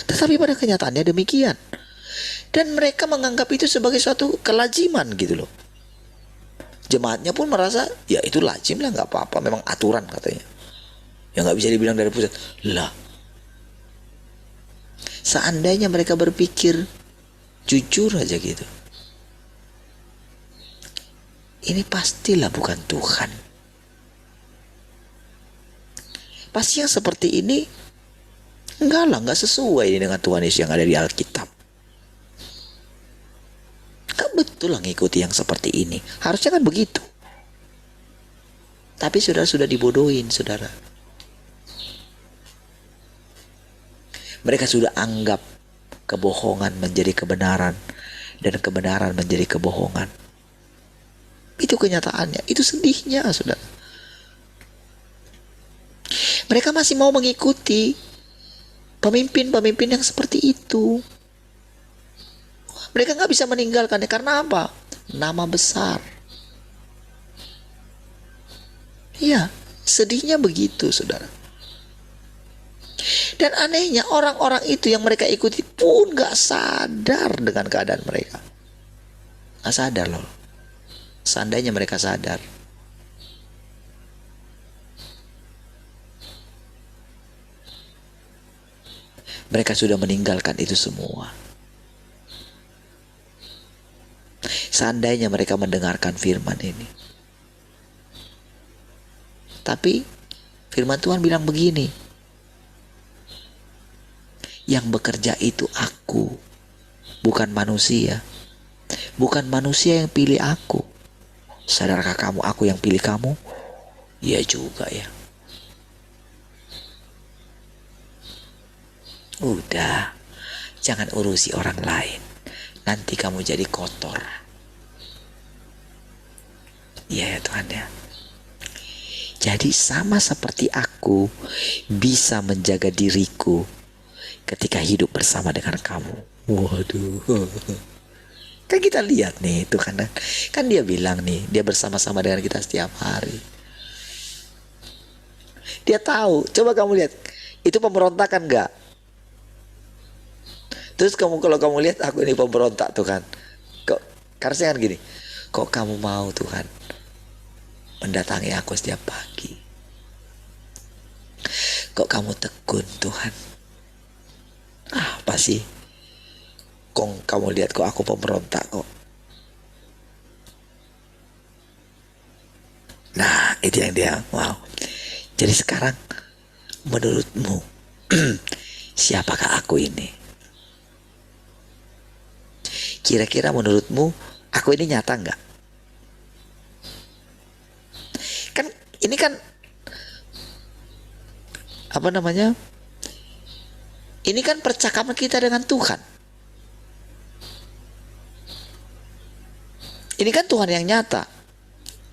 Tetapi pada kenyataannya demikian. Dan mereka menganggap itu sebagai suatu kelaziman gitu loh. Jemaatnya pun merasa ya itu lazim lah, nggak apa-apa, memang aturan katanya. Ya nggak bisa dibilang dari pusat. Lah, seandainya mereka berpikir jujur aja gitu, ini pastilah bukan Tuhan. Pasti yang seperti ini enggak lah, nggak sesuai dengan Tuhan Yesus yang ada di Alkitab. Gak betul lah ngikuti yang seperti ini. Harusnya kan begitu. Tapi saudara sudah dibodohin, saudara. Mereka sudah anggap kebohongan menjadi kebenaran dan kebenaran menjadi kebohongan. Itu kenyataannya. Itu sedihnya, saudara. Mereka masih mau mengikuti pemimpin-pemimpin yang seperti itu. Mereka nggak bisa meninggalkannya karena apa? Nama besar. Iya, sedihnya begitu, saudara. Dan anehnya orang-orang itu yang mereka ikuti pun nggak sadar dengan keadaan mereka. Nggak sadar loh. Seandainya mereka sadar, mereka sudah meninggalkan itu semua. Seandainya mereka mendengarkan firman ini. Tapi firman Tuhan bilang begini, yang bekerja itu aku, bukan manusia. Bukan manusia yang pilih aku. Sadarkah kamu aku yang pilih kamu? Iya juga ya. Udah, jangan urusi orang lain. Nanti kamu jadi kotor. Iya ya Tuhan ya. Jadi sama seperti aku bisa menjaga diriku ketika hidup bersama dengan kamu. Waduh. Kan kita lihat nih Tuhan. Kan dia bilang nih, dia bersama-sama dengan kita setiap hari. Dia tahu. Coba kamu lihat. Itu pemberontakan gak? Terus kalau kamu lihat aku ini pemberontak Tuhan. Kok harusnya kan gini. Kok kamu mau Tuhan mendatangi aku setiap pagi? Kok kamu tekun Tuhan? Apa sih? Kok kamu lihat kok aku pemberontak kok? Nah itu yang dia mau. Jadi sekarang menurutmu siapakah aku ini? Kira-kira menurutmu aku ini nyata nggak? Kan ini kan apa namanya? Ini kan percakapan kita dengan Tuhan. Ini kan Tuhan yang nyata.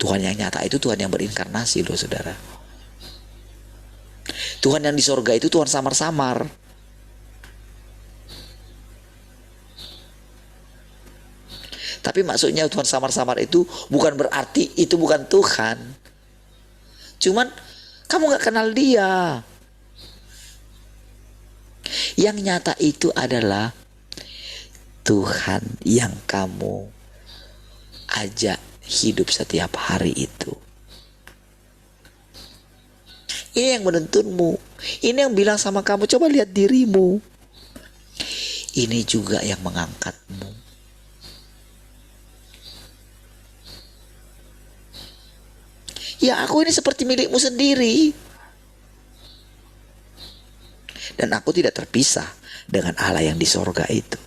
Tuhan yang nyata itu Tuhan yang berinkarnasi loh saudara. Tuhan yang di sorga itu Tuhan samar-samar. Tapi maksudnya Tuhan samar-samar itu bukan berarti itu bukan Tuhan. Cuman kamu gak kenal dia. Yang nyata itu adalah Tuhan yang kamu ajak hidup setiap hari itu. Ini yang menuntunmu. Ini yang bilang sama kamu, coba lihat dirimu. Ini juga yang mengangkatmu. Ya aku ini seperti milikmu sendiri. Dan aku tidak terpisah dengan Allah yang di sorga itu.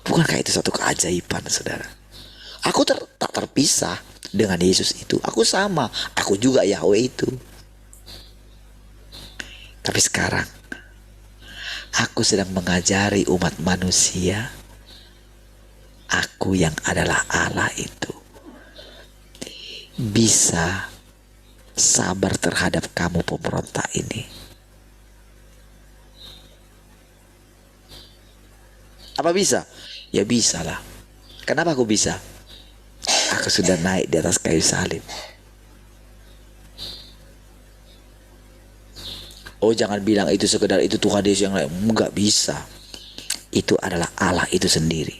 Bukankah itu satu keajaiban saudara? Aku tak terpisah dengan Yesus itu. Aku sama. Aku juga Yahweh itu. Tapi sekarang aku sedang mengajari umat manusia. Aku yang adalah Allah itu bisa sabar terhadap kamu pemberontak ini. Apa bisa? Ya bisa lah. Kenapa aku bisa? Aku sudah naik di atas kayu salib. Oh, jangan bilang itu sekedar itu Tuhan Yesus yang lain. Enggak bisa. Itu adalah Allah itu sendiri.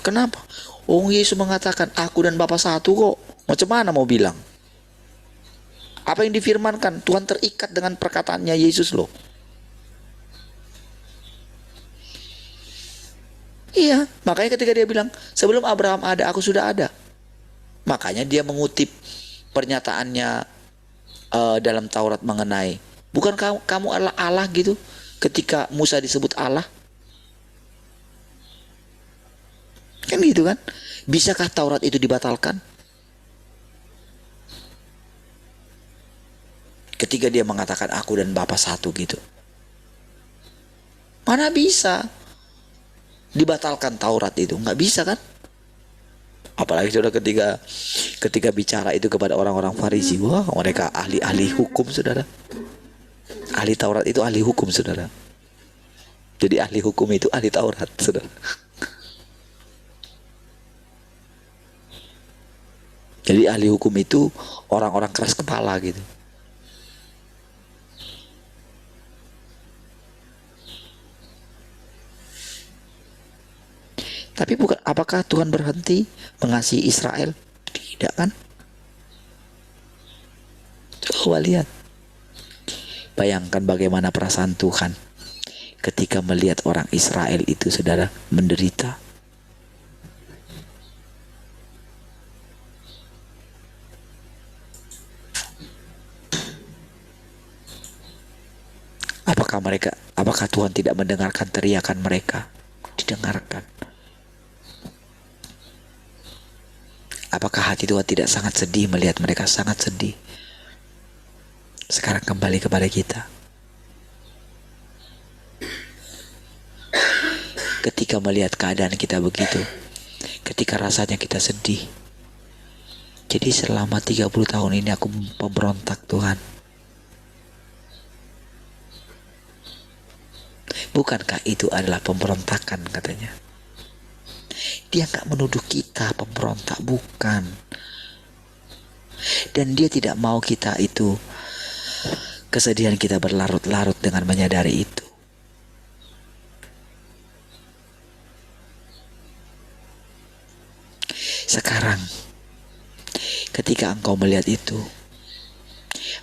Kenapa? Oh, Yesus mengatakan aku dan Bapa satu kok. Macam mana mau bilang? Apa yang difirmankan? Tuhan terikat dengan perkataannya Yesus loh. Iya, makanya ketika dia bilang sebelum Abraham ada, aku sudah ada. Makanya dia mengutip pernyataannya dalam Taurat mengenai bukan kamu adalah Allah gitu. Ketika Musa disebut Allah, kan gitu kan? Bisakah Taurat itu dibatalkan? Ketika dia mengatakan aku dan Bapa satu gitu, mana bisa dibatalkan Taurat itu? Nggak bisa kan? Apalagi saudara ketika bicara itu kepada orang-orang Farisi, wah mereka ahli-ahli hukum saudara. Ahli Taurat itu ahli hukum saudara. Jadi ahli hukum itu ahli Taurat saudara. Jadi ahli hukum itu orang-orang keras kepala gitu. Tapi bukan, apakah Tuhan berhenti mengasihi Israel? Tidak kan? Coba lihat. Bayangkan bagaimana perasaan Tuhan ketika melihat orang Israel itu saudara menderita. Apakah Tuhan tidak mendengarkan teriakan mereka? Didengarkan. Apakah hati Tuhan tidak sangat sedih melihat mereka sangat sedih? Sekarang kembali kepada kita. Ketika melihat keadaan kita begitu, ketika rasanya kita sedih. Jadi selama 30 tahun ini aku memberontak Tuhan. Bukankah itu adalah pemberontakan katanya? Dia gak menuduh kita pemberontak, bukan. Dan dia tidak mau kita itu, kesedihan kita berlarut-larut dengan menyadari itu. Sekarang, ketika engkau melihat itu,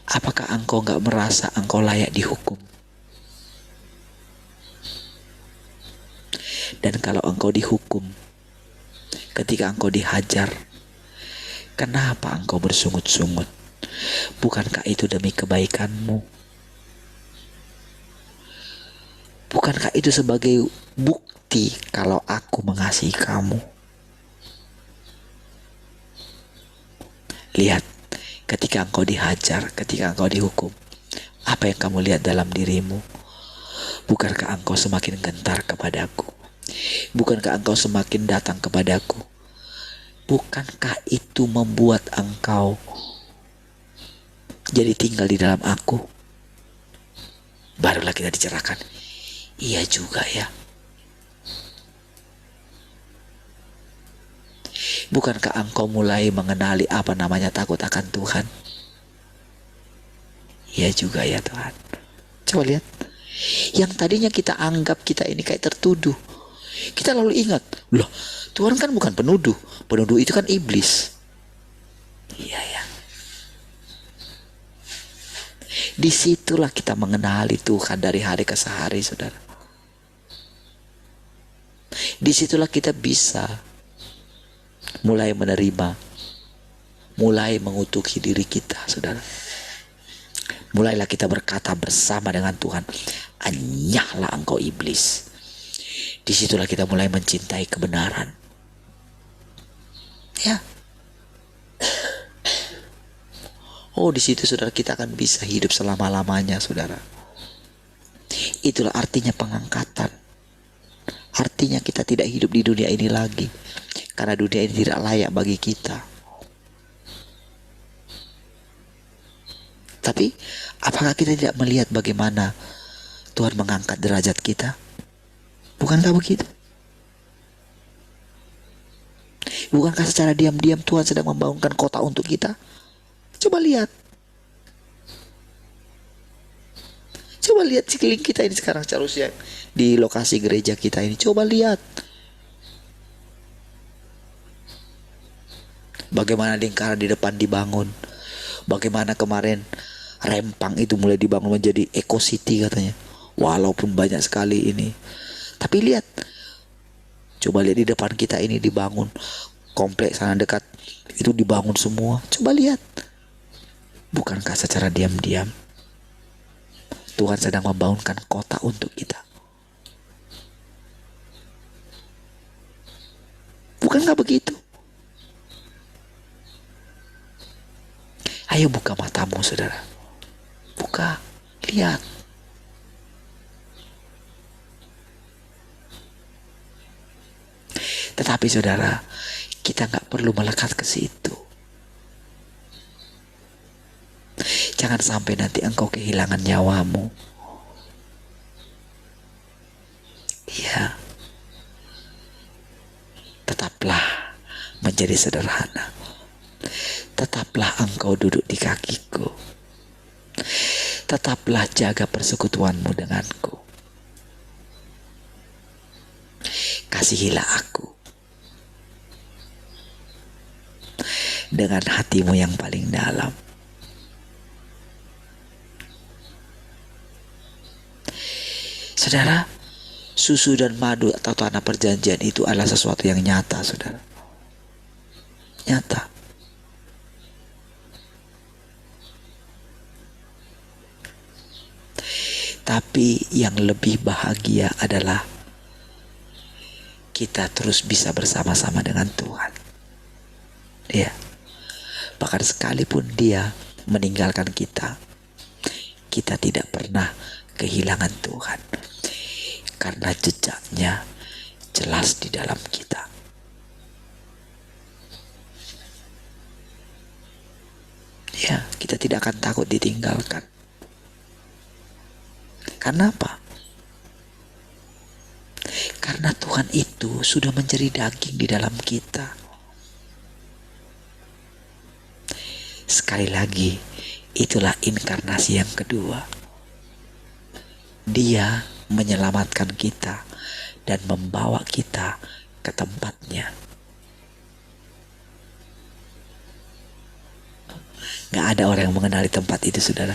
apakah engkau gak merasa engkau layak dihukum? Dan kalau engkau dihukum, ketika engkau dihajar, kenapa engkau bersungut-sungut? Bukankah itu demi kebaikanmu? Bukankah itu sebagai bukti kalau aku mengasihi kamu? Lihat, ketika engkau dihajar, ketika engkau dihukum, apa yang kamu lihat dalam dirimu? Bukankah engkau semakin gentar kepadaku? Bukankah engkau semakin datang kepadaku? Bukankah itu membuat engkau jadi tinggal di dalam aku? Barulah kita dicerahkan. Iya juga ya. Bukankah engkau mulai mengenali apa namanya takut akan Tuhan? Iya juga ya Tuhan. Coba lihat. Yang tadinya kita anggap kita ini kayak tertuduh, kita lalu ingat, loh Tuhan kan bukan penuduh. Penuduh itu kan iblis. Iya ya. Disitulah kita mengenali Tuhan dari hari ke hari, saudara. Disitulah kita bisa mulai menerima, mulai mengutuki diri kita, saudara. Mulailah kita berkata bersama dengan Tuhan, anyahlah engkau iblis. Disitulah kita mulai mencintai kebenaran. Ya. Oh, di situ saudara kita akan bisa hidup selama-lamanya, saudara. Itulah artinya pengangkatan. Artinya kita tidak hidup di dunia ini lagi, karena dunia ini tidak layak bagi kita. Tapi apakah kita tidak melihat bagaimana Tuhan mengangkat derajat kita? Bukankah begitu? Bukankah secara diam-diam Tuhan sedang membangunkan kota untuk kita? Coba lihat. Coba lihat sekeliling kita ini sekarang, seharusnya di lokasi gereja kita ini. Coba lihat. Bagaimana lingkaran di depan dibangun. Bagaimana kemarin Rempang itu mulai dibangun menjadi Eco City katanya. Walaupun banyak sekali ini. Tapi lihat. Coba lihat di depan kita ini dibangun. Kompleks sana dekat itu dibangun semua. Coba lihat. Bukankah secara diam-diam Tuhan sedang membangunkan kota untuk kita? Bukankah begitu? Ayo buka matamu, saudara. Buka, lihat. Tetapi saudara, kita nggak perlu melekat ke situ. Jangan sampai nanti engkau kehilangan nyawamu. Ya, tetaplah menjadi sederhana. Tetaplah engkau duduk di kakiku. Tetaplah jaga persekutuanmu denganku. Kasihilah aku dengan hatimu yang paling dalam. Saudara, susu dan madu atau tanah perjanjian itu adalah sesuatu yang nyata, saudara. Nyata. Tapi yang lebih bahagia adalah kita terus bisa bersama-sama dengan Tuhan. Ya. Bahkan sekalipun Dia meninggalkan kita, kita tidak pernah kehilangan Tuhan. Karena jejaknya jelas di dalam kita. Ya, kita tidak akan takut ditinggalkan. Karena apa? Karena Tuhan itu sudah menjadi daging di dalam kita. Sekali lagi, itulah inkarnasi yang kedua. Dia menyelamatkan kita dan membawa kita ke tempatnya. Gak ada orang yang mengenali tempat itu, saudara.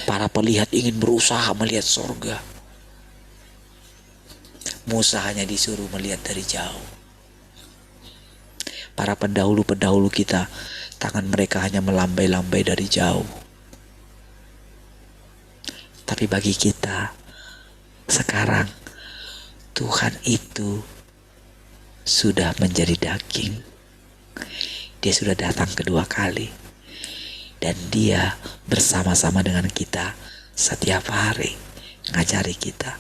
Para pelihat ingin berusaha melihat sorga. Musa hanya disuruh melihat dari jauh. Para pendahulu-pendahulu kita, tangan mereka hanya melambai-lambai dari jauh. Tapi bagi kita, sekarang Tuhan itu sudah menjadi daging. Dia sudah datang kedua kali. Dan Dia bersama-sama dengan kita setiap hari ngajari kita.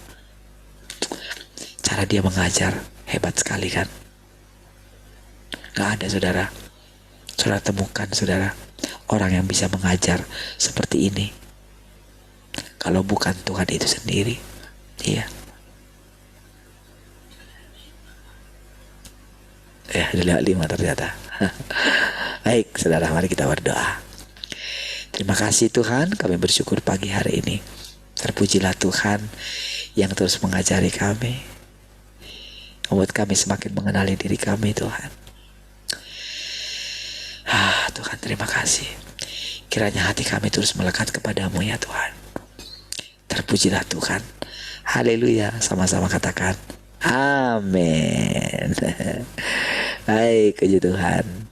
Cara Dia mengajar hebat sekali kan? Gak ada, saudara. Saudara temukan, saudara, orang yang bisa mengajar seperti ini. Kalau bukan Tuhan itu sendiri. Iya. Ya, ada 5 ternyata. Baik, saudara, mari kita berdoa. Terima kasih Tuhan, kami bersyukur pagi hari ini. Terpujilah Tuhan yang terus mengajari kami, membuat kami semakin mengenali diri kami, Tuhan. Tuhan, terima kasih. Kiranya hati kami terus melekat kepadamu ya Tuhan. Terpujilah Tuhan. Haleluya. Sama-sama katakan amin. Baik, puji Tuhan.